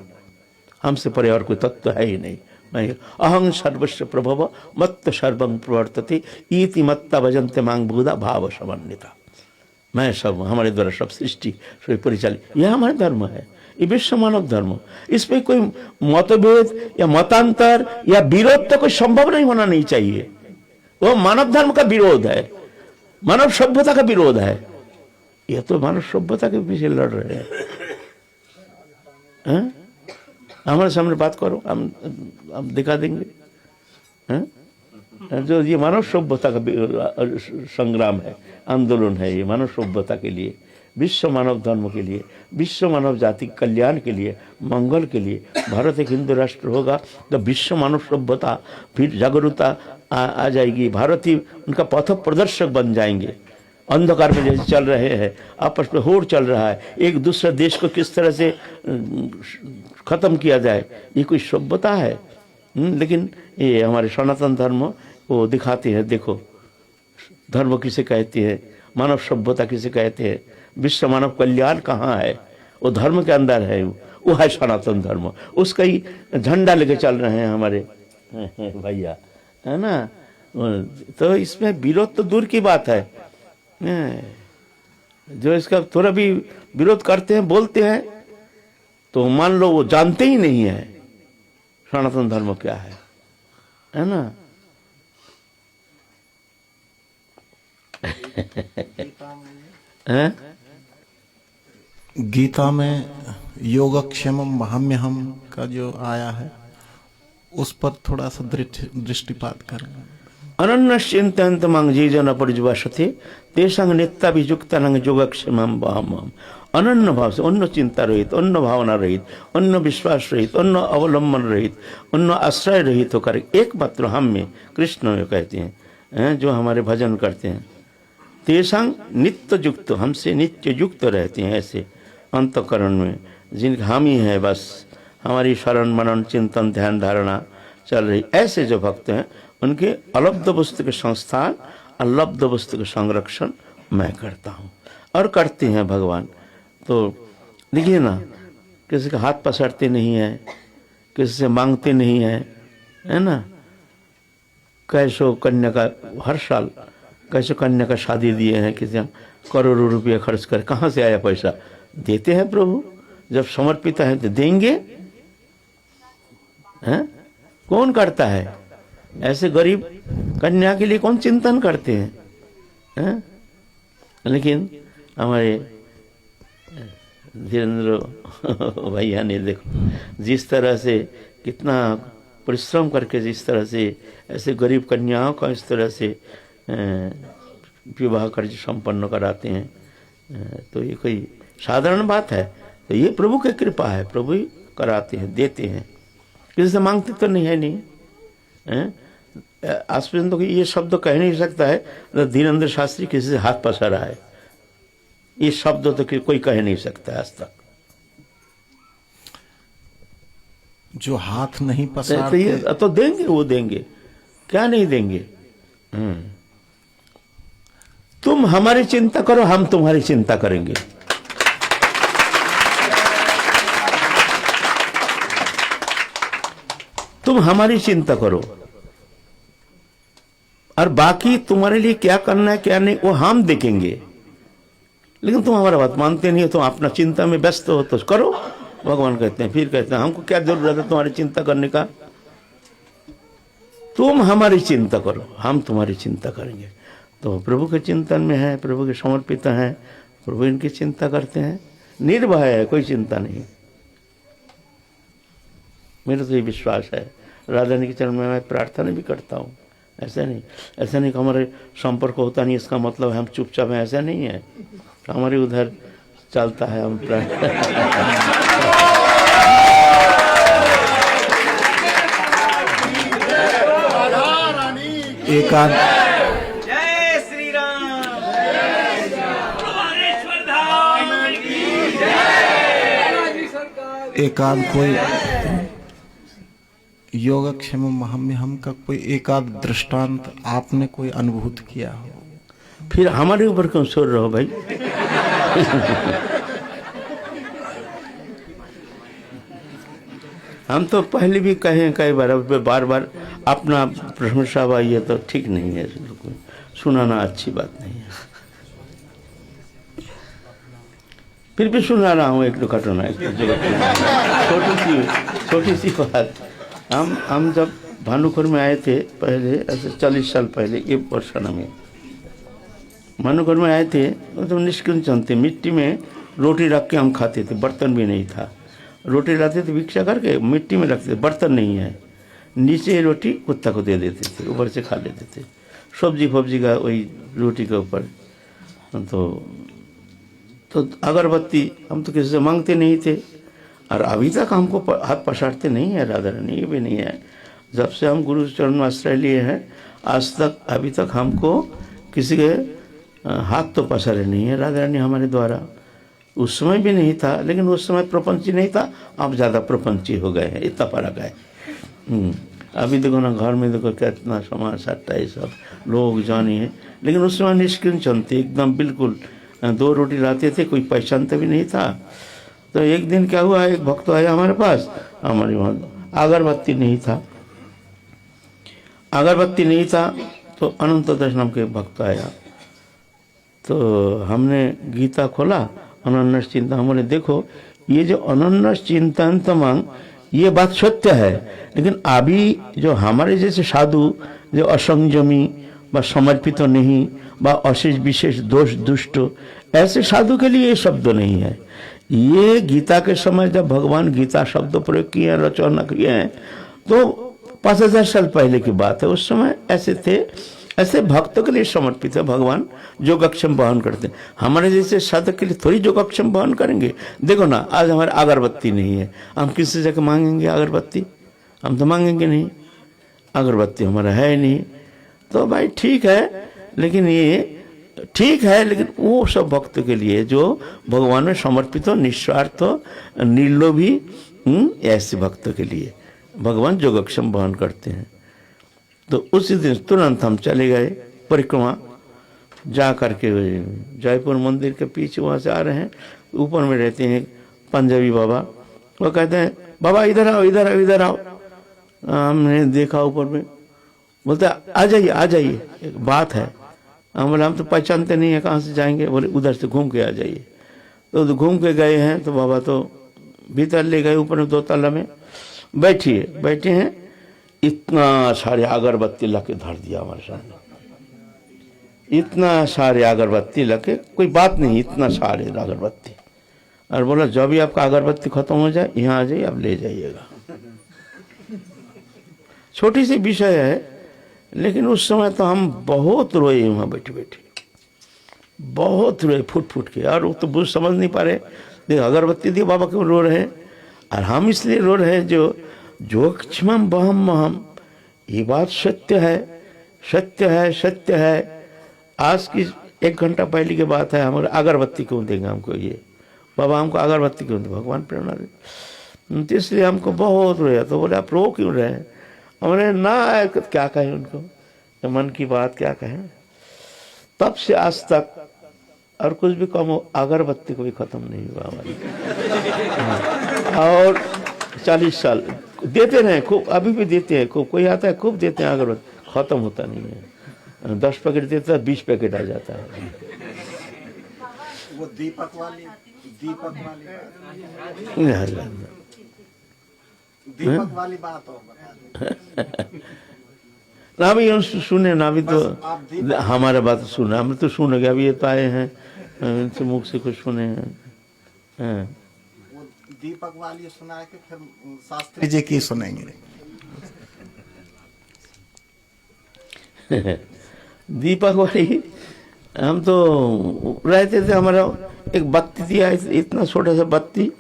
हमसे परे और कोई तत्व है ही नहीं। मैं अहं सर्वस्व प्रभव मत्त सर्वं प्रवर्तते इति मत्ता भजन्ते मांग बुधा भाव समन्विता। मैं सब, हमारे द्वारा सब सृष्टि परिचालित, यह हमारा धर्म है। ये विश्व मानव धर्म। इसमें कोई मतभेद या मतांतर या विरोध तो कोई संभव नहीं होना नहीं चाहिए। वो मानव धर्म का विरोध है, मानव सभ्यता का विरोध है। ये तो मानव सभ्यता के पीछे लड़ रहे हैं। हमारे सामने बात करो, हम दिखा देंगे। जो ये मानव सभ्यता का संग्राम है, आंदोलन है, ये मानव सभ्यता के लिए, विश्व मानव धर्म के लिए, विश्व मानव जाति कल्याण के लिए, मंगल के लिए। भारत एक हिंदू राष्ट्र होगा तो विश्व मानव सभ्यता फिर जागरूकता आ जाएगी। भारत ही उनका पथ प्रदर्शक बन जाएंगे। अंधकार में जैसे चल रहे हैं, आपस में होड़ चल रहा है, एक दूसरे देश को किस तरह से खत्म किया जाए, ये कोई सभ्यता है? लेकिन ये हमारे सनातन धर्म वो दिखाते हैं। देखो धर्म किसे कहते हैं, मानव सभ्यता किसे कहते हैं, विश्व मानव कल्याण कहाँ है, वो धर्म के अंदर है। वो है सनातन धर्म, उसका ही झंडा लेके चल रहे हैं हमारे भैया, है ना। तो इसमें विरोध तो दूर की बात है, जो इसका थोड़ा भी विरोध करते हैं, बोलते हैं, तो मान लो वो जानते ही नहीं है सनातन धर्म क्या है ना। गीता में योगक्षेमम महाम्यहम का जो आया है उस पर थोड़ा सा दृष्टिपात करें। अनन्यश्चिंतयन्त मां ये जन परिजुवासते तेषां नित्याभियुक्तानां योगक्षेमं वहाम्यहम्। अनन्य भाव से, अन्य चिंता रहित, अन्य भावना रहित, अन्य विश्वास रहित, अन्य अवलंबन रहित, अन्य आश्रय रहित होकर एकमात्र हम में कृष्ण कहते हैं, जो हमारे भजन करते हैं, तेषां नित्य युक्त, हमसे नित्य युक्त रहते हैं, ऐसे अंतकरण में जिनका हम ही है, बस हमारी शरण मनन चिंतन ध्यान धारणा चल रही, ऐसे जो भक्त हैं उनके अलब्ध वस्तु के संस्थान, अलब्ध वस्तु के संरक्षण मैं करता हूँ और करते हैं भगवान। तो देखिए ना, किसी का हाथ पसरते नहीं है, किसी से मांगते नहीं है, है ना। कैसो कन्या का हर साल कैसे कन्या का शादी दिए हैं, किसी करोड़ों रुपये खर्च कर, कहाँ से आया पैसा, देते हैं प्रभु, जब समर्पित है तो देंगे, हैं? कौन करता है ऐसे गरीब कन्या के लिए, कौन चिंतन करते हैं? लेकिन हमारे धीरेन्द्र भैया ने देखो जिस तरह से कितना परिश्रम करके, जिस तरह से ऐसे गरीब कन्याओं का इस तरह से विवाह कार्य संपन्न कराते हैं, तो ये कोई साधारण बात है? तो ये प्रभु की कृपा है, प्रभु ही कराते हैं, देते हैं, किसी से मांगते तो नहीं है, नहीं। आसपास तो ये शब्द कह नहीं सकता है तो धीरेन्द्र शास्त्री किसी से हाथ पसारा है, ये शब्द तो कोई कह नहीं सकता आज तक। जो हाथ नहीं पसारते तो देंगे, वो देंगे, क्या नहीं देंगे। तुम हमारी चिंता करो, हम तुम्हारी चिंता करेंगे। तुम हमारी चिंता करो और बाकी तुम्हारे लिए क्या करना है क्या नहीं वो हम देखेंगे। लेकिन तुम हमारा बात मानते नहीं हो, तुम अपना चिंता में व्यस्त हो तो करो, भगवान कहते हैं। फिर कहते हैं हमको क्या जरूरत है तुम्हारी चिंता करने का, तुम हमारी चिंता करो, हम तुम्हारी चिंता करेंगे। तो प्रभु के चिंतन में है, प्रभु के समर्पित हैं, प्रभु इनकी चिंता करते हैं, निर्भय है, कोई चिंता नहीं। मेरा तो ये विश्वास है, राधा रानी के चरण में मैं प्रार्थना भी करता हूँ। ऐसा नहीं कि हमारे संपर्क होता नहीं इसका मतलब है हम चुपचाप हैं, ऐसा नहीं है। हमारे उधर चलता है, हम एक आध जय श्री राम, एक आध कोई योगक्षेम महाम्यहम का कोई एक आध दृष्टांत आपने कोई अनुभूत किया हो? फिर हमारे ऊपर क्यों छोड़ रहे हो भाई? हम तो पहले भी कहे कई बार, बार बार अपना प्रशंसा भाई ये तो ठीक नहीं है, सुनाना अच्छी बात नहीं है। फिर भी सुना रहा हूँ एक दो घटना, छोटी सी बात। हम जब भानुखुर में आए थे पहले, ऐसे 40 साल पहले, ये वर्षना में भानुखुर में आए थे, तो निष्किंचन थे, मिट्टी में रोटी रख के हम खाते थे, बर्तन भी नहीं था। रोटी लाते थे भिक्षा करके, मिट्टी में रखते थे, बर्तन नहीं है, नीचे रोटी कुत्ता को दे देते थे, ऊपर से खा लेते थे, सब्जी फब्जी का वही रोटी के ऊपर। तो अगरबत्ती हम तो किसी से मांगते नहीं थे, और अभी तक हमको हाथ पसारते नहीं है राधा रानी, ये भी नहीं है। जब से हम गुरु चरण में आश्रय लिए हैं आज तक, अभी तक हमको किसी के हाथ तो पसारे नहीं है राधा रानी हमारे द्वारा। उस समय भी नहीं था, लेकिन उस समय प्रपंची नहीं था, अब ज़्यादा प्रपंची हो गए हैं, इतना फर्क है। अभी देखो ना, घर में देखो कितना समाज सट्टा ये सब लोग जाने हैं, लेकिन उस समय निष्किंचन थे एकदम, बिल्कुल 2 रोटी लाते थे, कोई पहचानता भी नहीं था। तो एक दिन क्या हुआ, एक भक्त आया हमारे पास, हमारे वहाँ अगरबत्ती नहीं था, अगरबत्ती नहीं था। तो अनंत दर्शन के भक्त आया, तो हमने गीता खोला, अनन्नस चिंता, हमने देखो ये जो अनन्नस चिंतन तमंग, ये बात सत्य है, लेकिन अभी जो हमारे जैसे साधु जो असंयमी व समर्पित नहीं व अशेष विशेष दोष दुष्ट, ऐसे साधु के लिए ये शब्द नहीं है। ये गीता के समय जब भगवान गीता शब्द प्रयोग किए हैं, रचना किए हैं, तो 5000 साल पहले की बात है। उस समय ऐसे थे, ऐसे भक्तों के लिए समर्पित है भगवान, योगक्षम वहन करते हैं। हमारे जैसे साधक के लिए थोड़ी योगक्षम वहन करेंगे। देखो ना, आज हमारे अगरबत्ती नहीं है, हम किससे जाके मांगेंगे अगरबत्ती? हम तो मांगेंगे नहीं, अगरबत्ती हमारा है नहीं। तो भाई ठीक है, लेकिन ये ठीक है, लेकिन वो सब भक्तों के लिए जो भगवान में समर्पित हो, निस्वार्थ हो, निर्लोभी, ऐसे भक्तों के लिए भगवान योगक्षम वहन करते हैं। तो उसी दिन तुरंत हम चले गए परिक्रमा, जा करके जयपुर मंदिर के पीछे वहाँ से आ रहे हैं, ऊपर में रहते हैं पंजाबी बाबा, वो कहते हैं बाबा इधर आओ, इधर आओ, इधर आओ। हमने देखा ऊपर में, बोलते आ जाइए, आ जाइए, एक बात है। हम बोले हम तो पहचानते नहीं है, कहाँ से जाएंगे? बोले उधर से घूम के आ जाइए। तो घूम के गए हैं, तो बाबा तो भीतर ले गए, ऊपर में 2 तला में बैठिए, बैठे हैं, इतना सारे अगरबत्ती लगे धर दिया हमारे सामने, इतना सारे अगरबत्ती लगे, कोई बात नहीं, इतना सारे अगरबत्ती। और बोला जब भी आपका अगरबत्ती खत्म हो जाए यहाँ आ जाइए, आप ले जाइएगा। छोटी सी विषय है, लेकिन उस समय तो हम बहुत रोए वहाँ बैठे बैठे, बहुत रोए फुट फुट के। और वो तो बुझ समझ नहीं पा रहे, देख अगरबत्ती दिए बाबा क्यों रो रहे हैं, और हम इसलिए रो रहे हैं जो क्षमम बहम महम, ये बात सत्य है, सत्य है, सत्य है। आज की 1 घंटा पहले की बात है, हमारे अगरबत्ती क्यों देंगे हमको, ये बाबा हमको अगरबत्ती क्यों दे, भगवान प्रेरणा दे। तो इसलिए हमको बहुत रोया। तो बोले आप रो क्यों रहे हैं? हमने ना क्या कहें उनको, मन की बात क्या कहें। तब से आज तक और कुछ भी कम हो, अगरबत्ती को भी खत्म नहीं हुआ हमारी। और 40 साल देते रहे खूब, अभी भी देते हैं खूब, कोई आता है खूब देते हैं अगरबत्ती, खत्म होता नहीं है। 10 पैकेट देता है, 20 पैकेट आ जाता है। वो दीपक वाली बात हो ना भी हम सुने ना भी, तो हमारा बात सुने, हम तो सुन गए। अभी ये तो आए हैं, इनसे मुख से कुछ सुने हैं। वो दीपक वाली सुना के फिर शास्त्री जी की सुनेंगे। दीपक वाली हम तो रहते थे, हमारा एक बत्ती दिया, इतना छोटा सा बत्ती,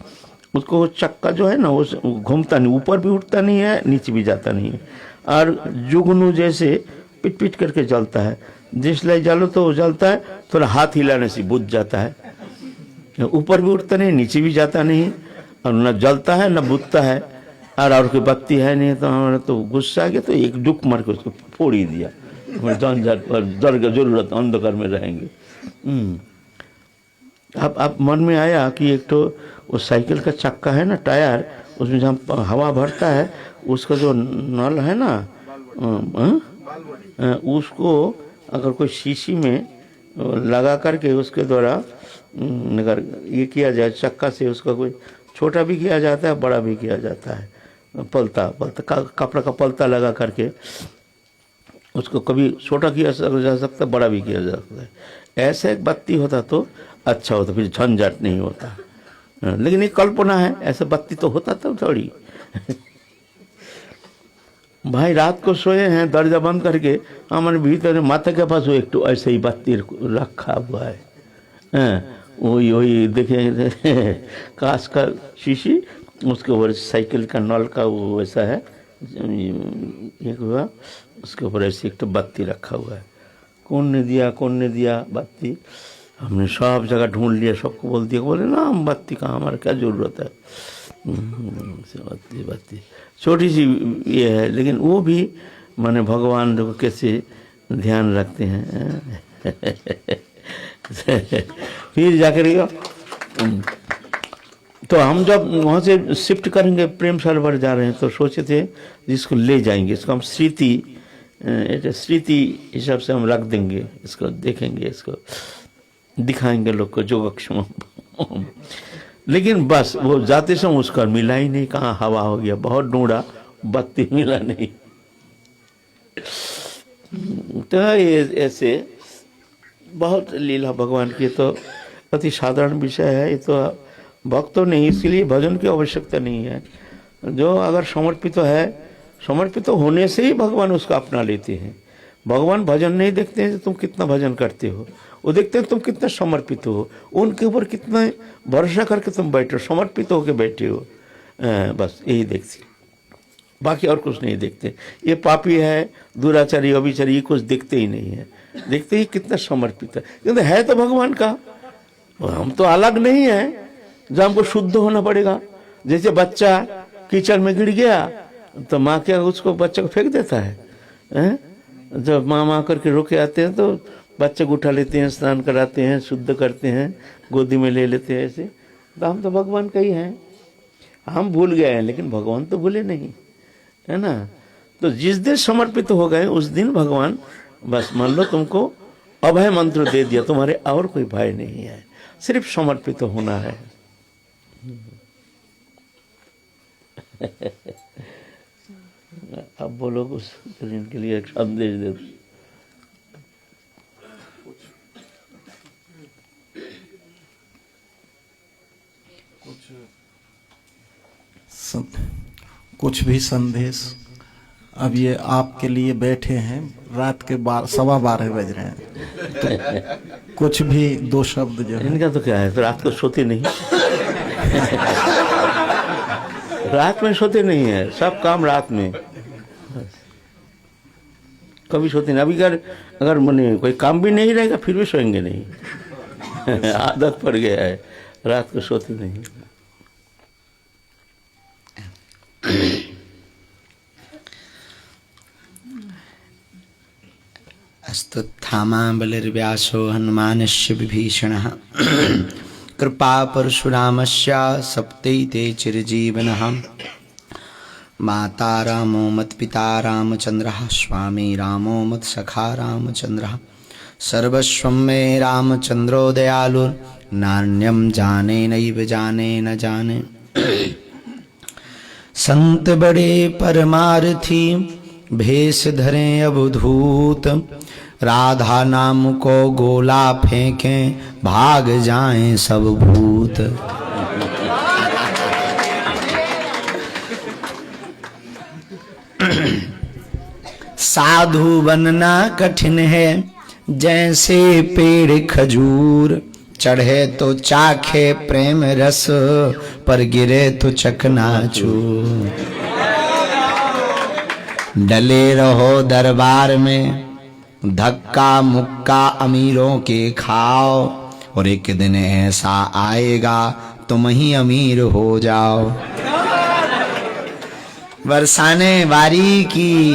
उसको चक्का जो है ना वो घूमता नहीं, ऊपर भी उठता नहीं है, नीचे भी जाता नहीं है, और जुगनू जैसे पिट पिट करके जलता है। जिसलिए जलो तो वो जलता है, थोड़ा हाथ हिलाने से बुझ जाता है, ऊपर भी उठता नहीं, नीचे भी जाता नहीं, और न जलता है न बुझता है। और कोई बत्ती है नहीं, तो हमारा तो गुस्सा आ गया, तो एक डुक मार के उसको फोड़ ही दिया। झंझट और डर का जरूरत, अंधकार में रहेंगे। अब मन में आया कि एक तो वो साइकिल का चक्का है ना, टायर, उसमें जहाँ हवा भरता है, उसका जो नल है ना, उसको अगर कोई शीशी में लगा करके उसके द्वारा अगर ये किया जाए चक्का से, उसका कोई छोटा भी किया जाता है, बड़ा भी किया जाता है। पलता कपड़ा का पलता लगा करके उसको कभी छोटा किया जा सकता है, बड़ा भी किया जा सकता है। ऐसा एक बत्ती होता तो अच्छा होता, फिर झंझट नहीं होता। लेकिन एक कल्पना है, ऐसा बत्ती तो होता तो थोड़ी। भाई रात को सोए हैं दरजा बंद करके, हमारे भीतर माथा के पास वो एक तो ऐसे ही बत्ती रखा हुआ है। वही वही देखे कांच का शीशी, उसके ऊपर साइकिल का नल का वो वैसा है एक हुआ, उसके ऊपर ऐसे एक तो बत्ती रखा हुआ है। कौन ने दिया बत्ती? हमने सब जगह ढूंढ लिया, सबको बोल दिया, बोले ना हम बत्ती का हमारा क्या जरूरत है। बत्ती छोटी सी ये है, लेकिन वो भी माने भगवान को कैसे ध्यान रखते हैं। फिर जाकर तो हम जब वहाँ से शिफ्ट करेंगे प्रेम सरोवर जा रहे हैं तो सोचे थे जिसको ले जाएंगे, इसको हम स्मृति हिसाब से हम रख देंगे, इसको देखेंगे, इसको दिखाएंगे लोग को योगक्षेम। लेकिन बस वो जाते समय उसका मिला ही नहीं, कहाँ हवा हो गया, बहुत ढूंढा, बत्ती मिला नहीं। तो ये ऐसे बहुत लीला भगवान की तो अति साधारण विषय है। ये तो भक्त तो नहीं, इसके लिए भजन की आवश्यकता नहीं है। जो अगर समर्पित है, समर्पित होने से ही भगवान उसको अपना लेते हैं। भगवान भजन नहीं देखते हैं तुम कितना भजन करते हो, वो देखते हैं तुम कितना समर्पित हो, उनके ऊपर कितना भरोसा करके तुम बैठे हो, समर्पित होकर बैठे हो, बस यही देखते, बाकी और कुछ नहीं देखते। ये पापी है, दुराचारी, अभिचारी, ये कुछ देखते ही नहीं है, देखते ही कितना समर्पित है, क्योंकि है तो भगवान का। हम तो अलग नहीं है जो हमको शुद्ध होना पड़ेगा। जैसे बच्चा कीचड़ में गिर गया तो माँ क्या उसको बच्चे को फेंक देता है, जब माँ करके रोके आते हैं तो बच्चे को उठा लेते हैं, स्नान कराते हैं, शुद्ध करते हैं, गोदी में ले लेते हैं। ऐसे तो हम तो भगवान का ही हैं। हम भूल गए हैं लेकिन भगवान तो भूले नहीं, है ना। तो जिस दिन समर्पित हो गए उस दिन भगवान बस मान लो तुमको अभय मंत्र दे दिया, तुम्हारे और कोई भय नहीं है, सिर्फ समर्पित होना है। अब बोलो उस जिनके लिए एक संदेश दे। कुछ भी संदेश। अब ये आपके लिए बैठे हैं, रात के 12:15 बज रहे हैं, तो कुछ भी 2 शब्द जो है। इनका तो क्या है, तो रात को सोते नहीं। रात में सोते नहीं है, सब काम रात में, कभी सोते नहीं। अभी अगर मने कोई काम भी नहीं रहेगा फिर भी सोएंगे नहीं। आदत पड़ गया है, रात को सोते नहीं। अस्तुत्थामा बलिर्व्यासो हनुमानस्य विभीषणः कृपा परशुरामस्य सप्तैते चिरजीवनः माता रामो मत्पिता रामचन्द्रः स्वामी रामो मत्सखा रामचन्द्रः सर्वस्वं मे रामचन्द्रो दयालुर्नान्यं जाने नैव जाने न जाने। संत बड़े परमार्थी भेष धरें अवधूत राधा नाम को गोला फेंकें भाग जाएं सब भूत। साधु बनना कठिन है जैसे पेड़ खजूर, चढ़े तो चाखे प्रेम रस पर गिरे तो चकनाचूर। डले रहो दरबार में धक्का मुक्का अमीरों के खाओ, और एक दिन ऐसा आएगा तुम ही अमीर हो जाओ। बरसाने वारी की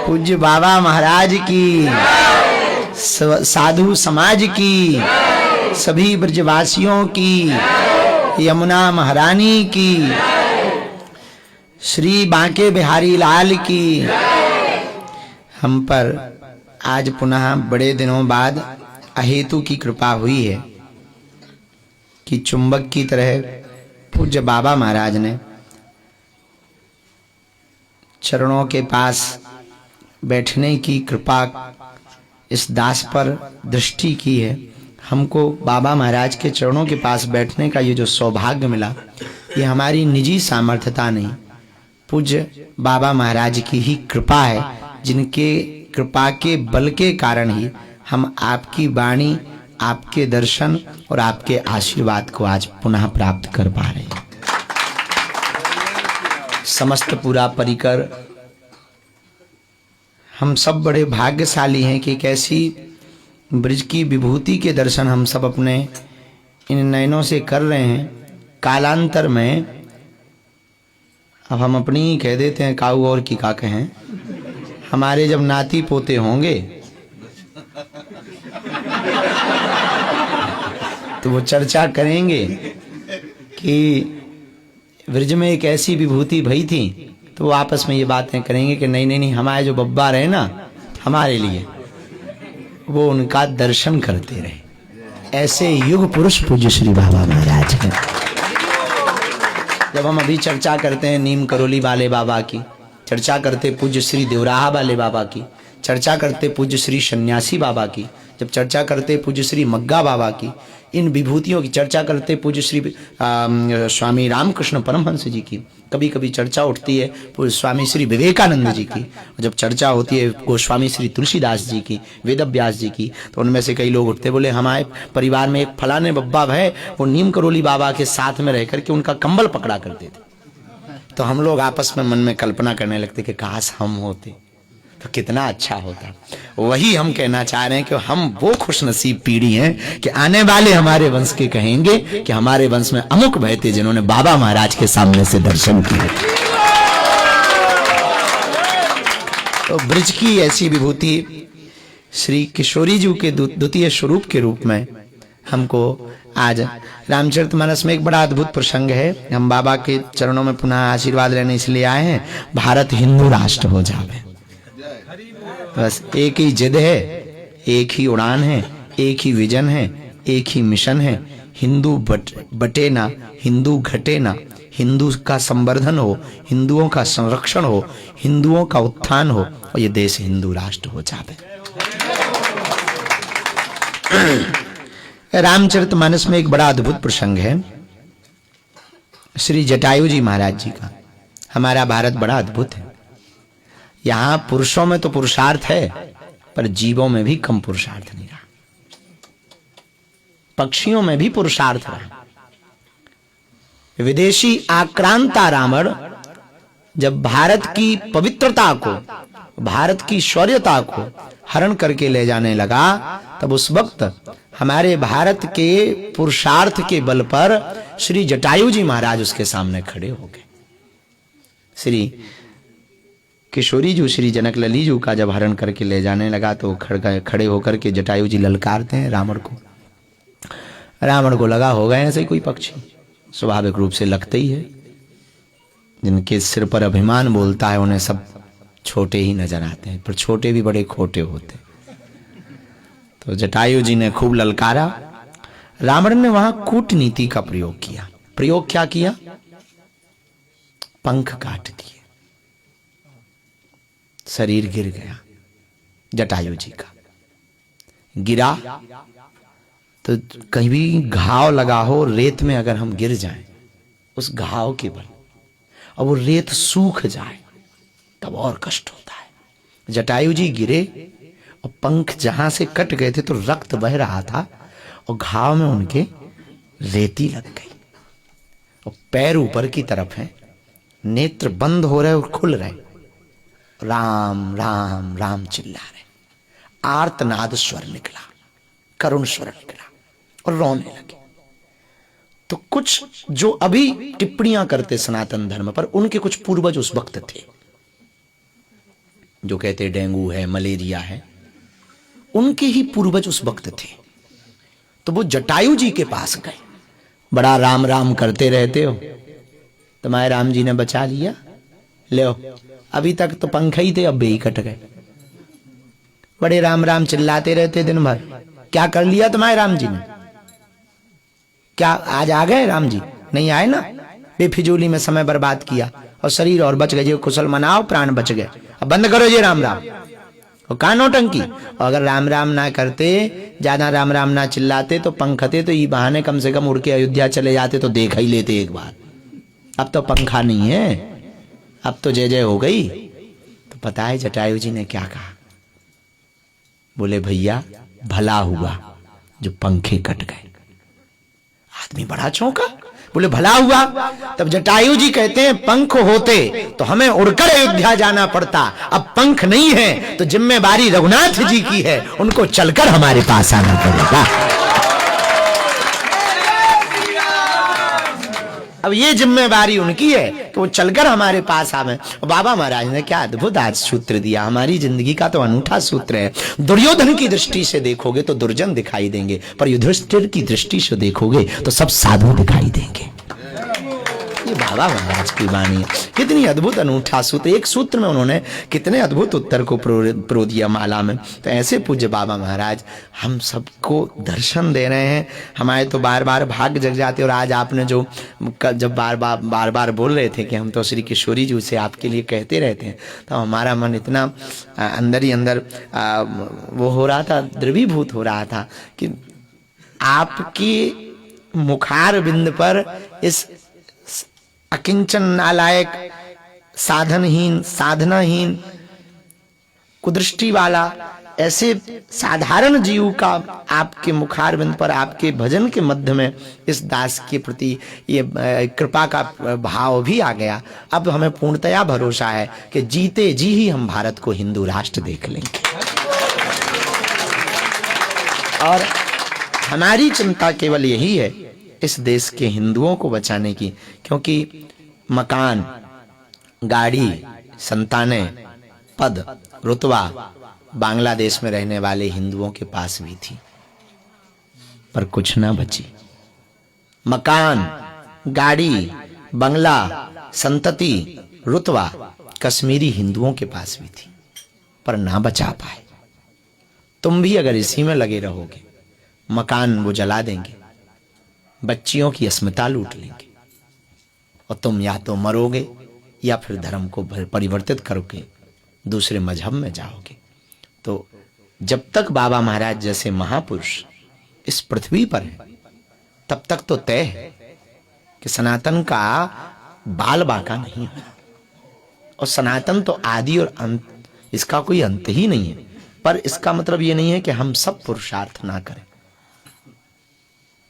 पूज्य बाबा महाराज की, साधु समाज की, सभी ब्रजवासियों की, यमुना महारानी की, श्री बांके बिहारी लाल की। हम पर आज पुनः बड़े दिनों बाद अहेतु की कृपा हुई है कि चुंबक की तरह पूज्य बाबा महाराज ने चरणों के पास बैठने की कृपा इस दास पर दृष्टि की है। हमको बाबा महाराज के चरणों के पास बैठने का ये जो सौभाग्य मिला, ये हमारी निजी सामर्थ्यता नहीं, पूज्य बाबा महाराज की ही कृपा है, जिनके कृपा के बल के कारण ही हम आपकी वाणी, आपके दर्शन और आपके आशीर्वाद को आज पुनः प्राप्त कर पा रहे हैं। समस्त पूरा परिकर हम सब बड़े भाग्यशाली हैं कि एक ऐसी ब्रज की विभूति के दर्शन हम सब अपने इन नयनों से कर रहे हैं। कालांतर में अब हम अपनी ही कह देते हैं, काऊ और की का कहें, हमारे जब नाती पोते होंगे तो वो चर्चा करेंगे कि ब्रज में एक ऐसी विभूति भई थी, तो वो आपस में ये बातें करेंगे कि नहीं नहीं नहीं, हमारे जो बब्बा रहे ना हमारे लिए, वो उनका दर्शन करते रहे। ऐसे युग पुरुष पूज्य श्री बाबा महाराज हैं। जब हम अभी चर्चा करते हैं नीम करोली वाले बाबा की, चर्चा करते पूज्य श्री देवराहा वाले बाबा की, चर्चा करते पूज्य श्री सन्यासी बाबा की, जब चर्चा करते पूज्य श्री मग्गा बाबा की, इन विभूतियों की चर्चा करते पूज्य श्री स्वामी रामकृष्ण परमहंस जी की, कभी कभी चर्चा उठती है पूज्य स्वामी श्री विवेकानंद जी की, जब चर्चा होती है गोस्वामी श्री तुलसीदास जी की, वेदव्यास जी की, तो उनमें से कई लोग उठते बोले हमारे परिवार में एक फलाने बब्बा है, वो नीम करोली बाबा के साथ में रह करके उनका कंबल पकड़ा करते थे। तो हम लोग आपस में मन में कल्पना करने लगते कि काश हम होते तो कितना अच्छा होता। वही हम कहना चाह रहे हैं कि हम वो खुशनसीब पीढ़ी हैं कि आने वाले हमारे वंश के कहेंगे कि हमारे वंश में अमुक भय थे जिन्होंने बाबा महाराज के सामने से दर्शन किए। तो ब्रज की ऐसी विभूति श्री किशोरी जी के द्वितीय स्वरूप के रूप में हमको आज रामचरितमानस में एक बड़ा अद्भुत प्रसंग है। हम बाबा के चरणों में पुनः आशीर्वाद लेने इसलिए आए हैं, भारत हिंदू राष्ट्र हो जावे। बस एक ही जिद है, एक ही उड़ान है, एक ही विजन है, एक ही मिशन है। हिंदू बटे ना, हिंदू घटे ना, हिंदू का संवर्धन हो, हिंदुओं का संरक्षण हो, हिंदुओं का उत्थान हो और ये देश हिंदू राष्ट्र हो जावे। रामचरितमानस में एक बड़ा अद्भुत प्रसंग है श्री जटायु जी महाराज जी का। हमारा भारत बड़ा अद्भुत है। यहां पुरुषों में तो पुरुषार्थ है, पर जीवों में भी कम पुरुषार्थ नहीं रहा। पक्षियों में भी पुरुषार्थ रहा। विदेशी आक्रांता रावण जब भारत की पवित्रता को, भारत की शौर्यता को हरण करके ले जाने लगा, तब उस वक्त हमारे भारत के पुरुषार्थ के बल पर श्री जटायु जी महाराज उसके सामने खड़े हो गए। श्री किशोरी जी श्री जनक लली जी का जब हरण करके ले जाने लगा तो खड़े होकर के जटायु जी ललकारते हैं रावण को। रावण को लगा हो गए ऐसे कोई पक्षी, स्वाभाविक रूप से लगते ही है। जिनके सिर पर अभिमान बोलता है उन्हें सब छोटे ही नजर आते हैं, पर छोटे भी बड़े खोटे होते। तो जटायु जी ने खूब ललकारा। रावण ने वहां कूटनीति का प्रयोग किया। प्रयोग क्या किया? पंख काट दिए, शरीर गिर गया जटायु जी का। गिरा तो कहीं भी घाव लगा हो रेत में, अगर हम गिर जाएं उस घाव के बल और वो रेत सूख जाए तब और कष्ट होता है। जटायु जी गिरे और पंख जहां से कट गए थे तो रक्त बह रहा था और घाव में उनके रेती लग गई और पैर ऊपर की तरफ है, नेत्र बंद हो रहे और खुल रहे, राम राम राम चिल्ला रहे। आर्तनाद स्वर निकला, करुण स्वर निकला और रोने लगे। तो कुछ जो अभी टिप्पणियां करते सनातन धर्म पर, उनके कुछ पूर्वज उस वक्त थे जो कहते डेंगू है, मलेरिया है, उनके ही पूर्वज उस वक्त थे। तो वो जटायु जी के पास गए। बड़ा राम राम करते रहते हो, तुम्हारे राम जी ने बचा लिया, ले अभी तक तो पंख ही थे, अब भी कट गए। बड़े राम राम चिल्लाते रहते दिन भर, क्या कर लिया तुम्हारे राम जी ने? क्या आज आ गए राम जी? नहीं आए ना, बेफिजूली में समय बर्बाद किया और शरीर और बच गए। जो कुशल मनाओ, प्राण बच गए। अब बंद करो ये राम राम और का नौटंकी। और अगर राम राम ना करते, ज्यादा राम राम ना चिल्लाते तो पंखते तो ये बहाने कम से कम उड़ के अयोध्या चले जाते तो देख ही लेते एक बार। अब तो पंखा नहीं है, अब तो जय जय हो गई। तो पता है जटायु जी ने क्या कहा? बोले भैया भला हुआ जो पंखे कट गए। आदमी बड़ा चौंका, बोले भला हुआ। तब जटायु जी कहते हैं पंख होते तो हमें उड़कर अयोध्या जाना पड़ता, अब पंख नहीं है तो जिम्मेवारी रघुनाथ जी की है, उनको चलकर हमारे पास आना पड़ेगा। अब ये जिम्मेवारी उनकी है कि वो चलकर हमारे पास आवे। और बाबा महाराज ने क्या अद्भुत आज सूत्र दिया। हमारी जिंदगी का तो अनूठा सूत्र है। दुर्योधन की दृष्टि से देखोगे तो दुर्जन दिखाई देंगे, पर युधिष्ठिर की दृष्टि से देखोगे तो सब साधु दिखाई देंगे। ये बाबा महाराज की वाणी है। कितनी अद्भुत अनूठा सूत्र, एक सूत्र में उन्होंने कितने अद्भुत उत्तर को प्रो दिया माला में। तो ऐसे पूज्य बाबा महाराज हम सबको दर्शन दे रहे हैं। हमारे तो बार बार भाग्य जग जाते। और आज आपने जो जब बार बार बोल रहे थे कि हम तो श्री किशोरी जी से आपके लिए कहते रहते हैं, तो हमारा मन इतना अंदर ही अंदर वो हो रहा था, द्रवीभूत हो रहा था कि आपकी मुखार बिंद पर इस अकिंचन नालायक साधनहीन साधनाहीन कुदृष्टि वाला ऐसे साधारण जीव का आपके मुखार बिंद पर आपके भजन के मध्य में इस दास के प्रति ये कृपा का भाव भी आ गया। अब हमें पूर्णतया भरोसा है कि जीते जी ही हम भारत को हिंदू राष्ट्र देख लेंगे। और हमारी चिंता केवल यही है इस देश के हिंदुओं को बचाने की, क्योंकि मकान, गाड़ी, संतानें, पद, रुतबा बांग्लादेश में रहने वाले हिंदुओं के पास भी थी, पर कुछ ना बची। मकान, गाड़ी, बंगला, संतति, रुतबा कश्मीरी हिंदुओं के पास भी थी, पर ना बचा पाए। तुम भी अगर इसी में लगे रहोगे, मकान वो जला देंगे, बच्चियों की अस्मिता लूट लेंगे, और तुम या तो मरोगे या फिर धर्म को परिवर्तित करके दूसरे मजहब में जाओगे। तो जब तक बाबा महाराज जैसे महापुरुष इस पृथ्वी पर है, तब तक तो तय है कि सनातन का बाल बांका नहीं है। और सनातन तो आदि और अंत, इसका कोई अंत ही नहीं है। पर इसका मतलब ये नहीं है कि हम सब पुरुषार्थ ना करें।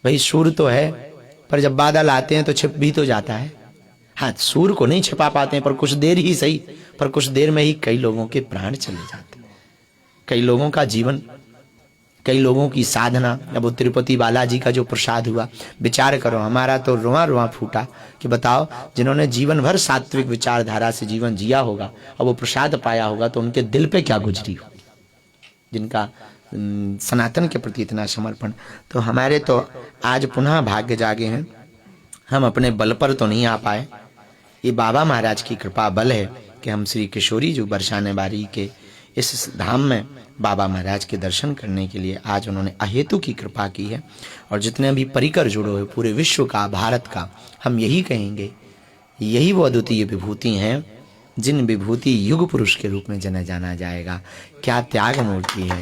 भाई सूर्य तो है, पर जब बादल आते हैं तो छिप भी तो जाता है। हाँ, सूर्य को नहीं छिपा पाते हैं, पर कुछ देर ही सही, पर कुछ देर में ही कई लोगों के प्राण चले जाते हैं, कई लोगों का जीवन, कई लोगों की साधना। अब वो तिरुपति बालाजी का जो प्रसाद हुआ, विचार करो, हमारा तो रोआ रोआ फूटा कि बताओ, जिन्होंने जीवन भर सात्विक विचारधारा से जीवन जिया होगा और वो प्रसाद पाया होगा, तो उनके दिल पे क्या गुजरी हो, जिनका सनातन के प्रति इतना समर्पण। तो हमारे तो आज पुनः भाग्य जागे हैं। हम अपने बल पर तो नहीं आ पाए, ये बाबा महाराज की कृपा बल है कि हम श्री किशोरी जी बरसाने बारी के इस धाम में बाबा महाराज के दर्शन करने के लिए आज उन्होंने अहेतु की कृपा की है। और जितने भी परिकर जुड़े हुए पूरे विश्व का, भारत का, हम यही कहेंगे, यही वो अद्वितीय विभूति हैं जिन विभूति युग पुरुष के रूप में जाना जाएगा। क्या त्याग मूर्ति है,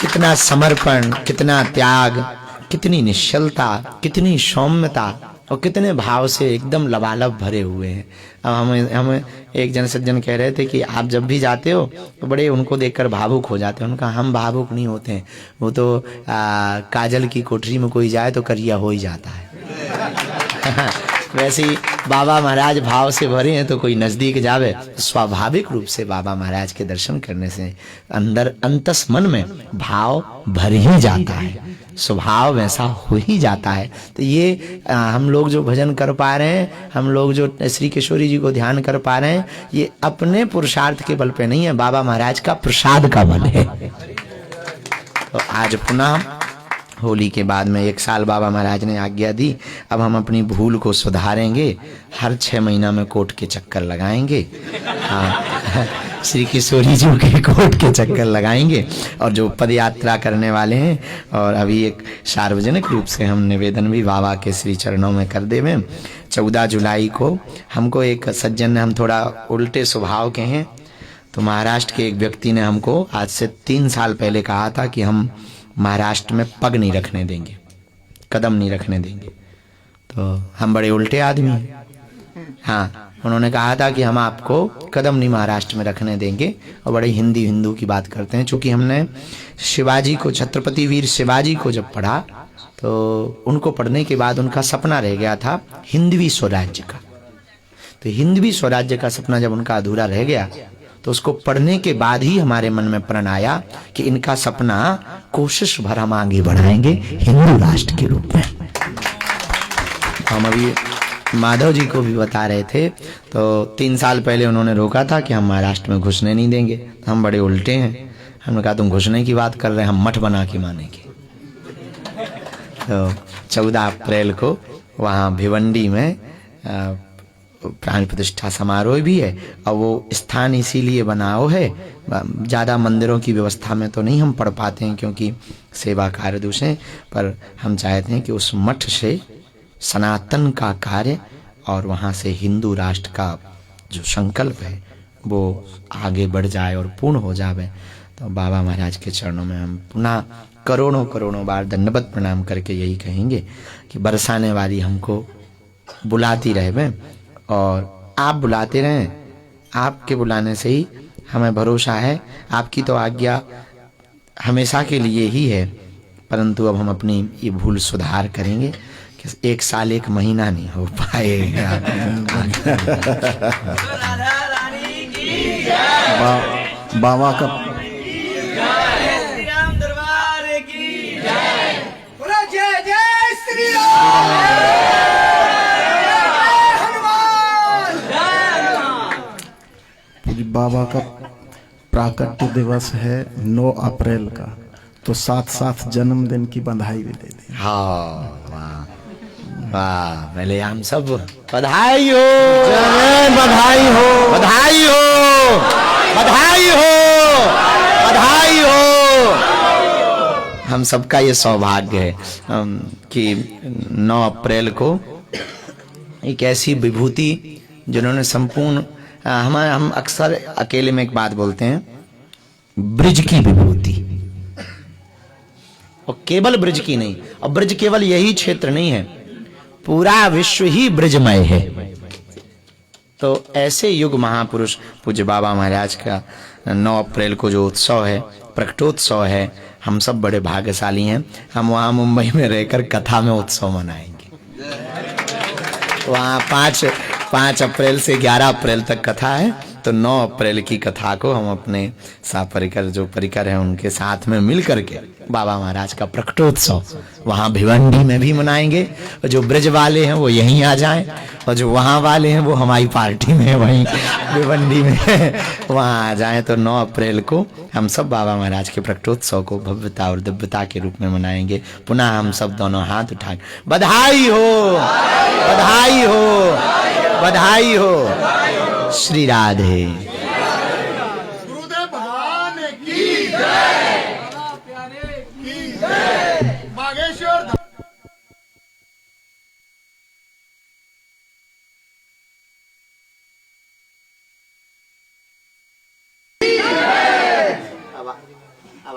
कितना समर्पण, कितना त्याग, कितनी निश्चलता, कितनी सौम्यता और कितने भाव से एकदम लबालब भरे हुए हैं। अब हमें एक जन सज्जन कह रहे थे कि आप जब भी जाते हो तो बड़े उनको देखकर भावुक हो जाते हैं। उनका हम भावुक नहीं होते हैं, वो तो काजल की कोठरी में कोई जाए तो करिया हो ही जाता है। वैसे ही बाबा महाराज भाव से भरे हैं, तो कोई नजदीक जावे तो स्वाभाविक रूप से बाबा महाराज के दर्शन करने से अंदर अंतस मन में भाव भर ही जाता है, स्वभाव वैसा हो ही जाता है। तो ये हम लोग जो भजन कर पा रहे हैं, हम लोग जो श्री किशोरी जी को ध्यान कर पा रहे हैं, ये अपने पुरुषार्थ के बल पे नहीं है, बाबा महाराज का प्रसाद का बल है। तो आज पुनः होली के बाद में 1 साल बाबा महाराज ने आज्ञा दी, अब हम अपनी भूल को सुधारेंगे, हर 6 महीना में कोर्ट के चक्कर लगाएंगे। हाँ, श्री किशोरी जी के कोर्ट के चक्कर लगाएंगे। और जो पद यात्रा करने वाले हैं, और अभी एक सार्वजनिक रूप से हम निवेदन भी बाबा के श्री चरणों में कर देवे। 14 जुलाई को हमको एक सज्जन ने, हम थोड़ा उल्टे स्वभाव के हैं, तो महाराष्ट्र के एक व्यक्ति ने हमको आज से 3 साल पहले कहा था कि हम महाराष्ट्र में पग नहीं रखने देंगे, कदम नहीं रखने देंगे। तो हम बड़े उल्टे आदमी हैं। हाँ, उन्होंने कहा था कि हम आपको कदम नहीं महाराष्ट्र में रखने देंगे, और बड़े हिंदू की बात करते हैं। चूंकि हमने शिवाजी को, छत्रपति वीर शिवाजी को जब पढ़ा, तो उनको पढ़ने के बाद उनका सपना रह गया था हिंदवी स्वराज्य का। तो हिंदवी स्वराज्य का सपना जब उनका अधूरा रह गया, तो उसको पढ़ने के बाद ही हमारे मन में प्रण आया कि इनका सपना कोशिश भर हम आगे बढ़ाएंगे हिंदू राष्ट्र के रूप में। हम अभी माधव जी को भी बता रहे थे, तो 3 साल पहले उन्होंने रोका था कि हम महाराष्ट्र में घुसने नहीं देंगे। तो हम बड़े उल्टे हैं, हमने कहा तुम घुसने की बात कर रहे हैं, हम मठ बना के मानेंगे। तो 14 अप्रैल को वहाँ भिवंडी में प्राण प्रतिष्ठा समारोह भी है। और वो स्थान इसीलिए बनाओ है, ज़्यादा मंदिरों की व्यवस्था में तो नहीं हम पढ़ पाते हैं क्योंकि सेवा कार्य दूसरे, पर हम चाहते हैं कि उस मठ से सनातन का कार्य और वहाँ से हिंदू राष्ट्र का जो संकल्प है वो आगे बढ़ जाए और पूर्ण हो जाए। तो बाबा महाराज के चरणों में हम पुनः करोड़ों करोड़ों बार दंडवत प्रणाम करके यही कहेंगे कि बरसाने वाली हमको बुलाती रहे और आप बुलाते रहें। आपके बुलाने से ही हमें भरोसा है, आपकी तो आज्ञा हमेशा के लिए ही है, परंतु अब हम अपनी ये भूल सुधार करेंगे कि 1 साल 1 महीना नहीं हो पाएगा। बाबा का बाबा का प्राकट्य दिवस है 9 अप्रैल का, तो साथ साथ जन्मदिन की बधाई भी दे दें। हाँ, वाह वाह, पहले हम सब बधाई हो, बधाई हो, बधाई हो, बधाई हो, बधाई हो। हम सबका ये सौभाग्य है कि 9 अप्रैल को एक ऐसी विभूति जिन्होंने संपूर्ण हम अक्सर अकेले में एक बात बोलते हैं, ब्रिज की विभूति, और केवल ब्रिज की नहीं, और ब्रिज केवल यही क्षेत्र नहीं है, पूरा विश्व ही ब्रिजमय है। तो ऐसे युग महापुरुष पूज्य बाबा महाराज का 9 अप्रैल को जो उत्सव है, प्रकटोत्सव है, हम सब बड़े भाग्यशाली हैं। हम वहाँ मुंबई में रहकर कथा में उत्सव मनाएंगे। वहाँ 5 अप्रैल से 11 अप्रैल तक कथा है, तो 9 अप्रैल की कथा को हम अपने परिकर जो परिकर हैं उनके साथ में मिल करके बाबा महाराज का प्रकटोत्सव वहाँ भिवंडी में भी मनाएंगे। और जो ब्रज वाले हैं वो यहीं आ जाएं, और जो वहाँ वाले हैं वो हमारी पार्टी में वहीं भिवंडी में वहाँ आ जाएं। तो 9 अप्रैल को हम सब बाबा महाराज के प्रकटोत्सव को भव्यता और दिव्यता के रूप में मनाएंगे। पुनः हम सब दोनों हाथ उठा बधाई हो, बधाई हो, बधाई हो। श्री राधे। गुरुदेव भगवान की जय, की जय, बागेश्वर।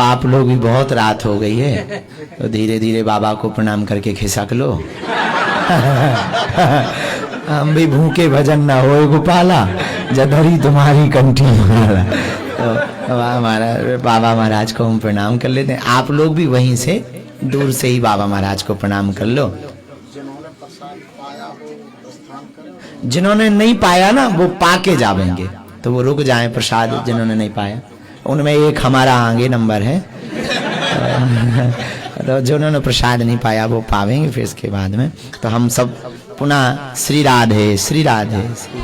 आप लोग भी बहुत रात हो गई है, तो धीरे धीरे बाबा को प्रणाम करके खिसक लो। हम भी भूखे भजन न होए गोपाला, जधरी तुम्हारी कंठी माला। तो बाबा महाराज को हम प्रणाम कर लेते हैं। आप लोग भी वहीं से दूर से ही बाबा महाराज को प्रणाम कर लो। जिन्होंने नहीं पाया ना वो पाके जावेंगे, तो वो रुक जाएं प्रसाद। जिन्होंने नहीं पाया उनमें एक हमारा आगे नंबर है। तो जिन्होंने प्रसाद नहीं पाया वो पावेंगे फिर इसके बाद में। तो हम सब पुनः श्री राधे, श्री राधे, श्री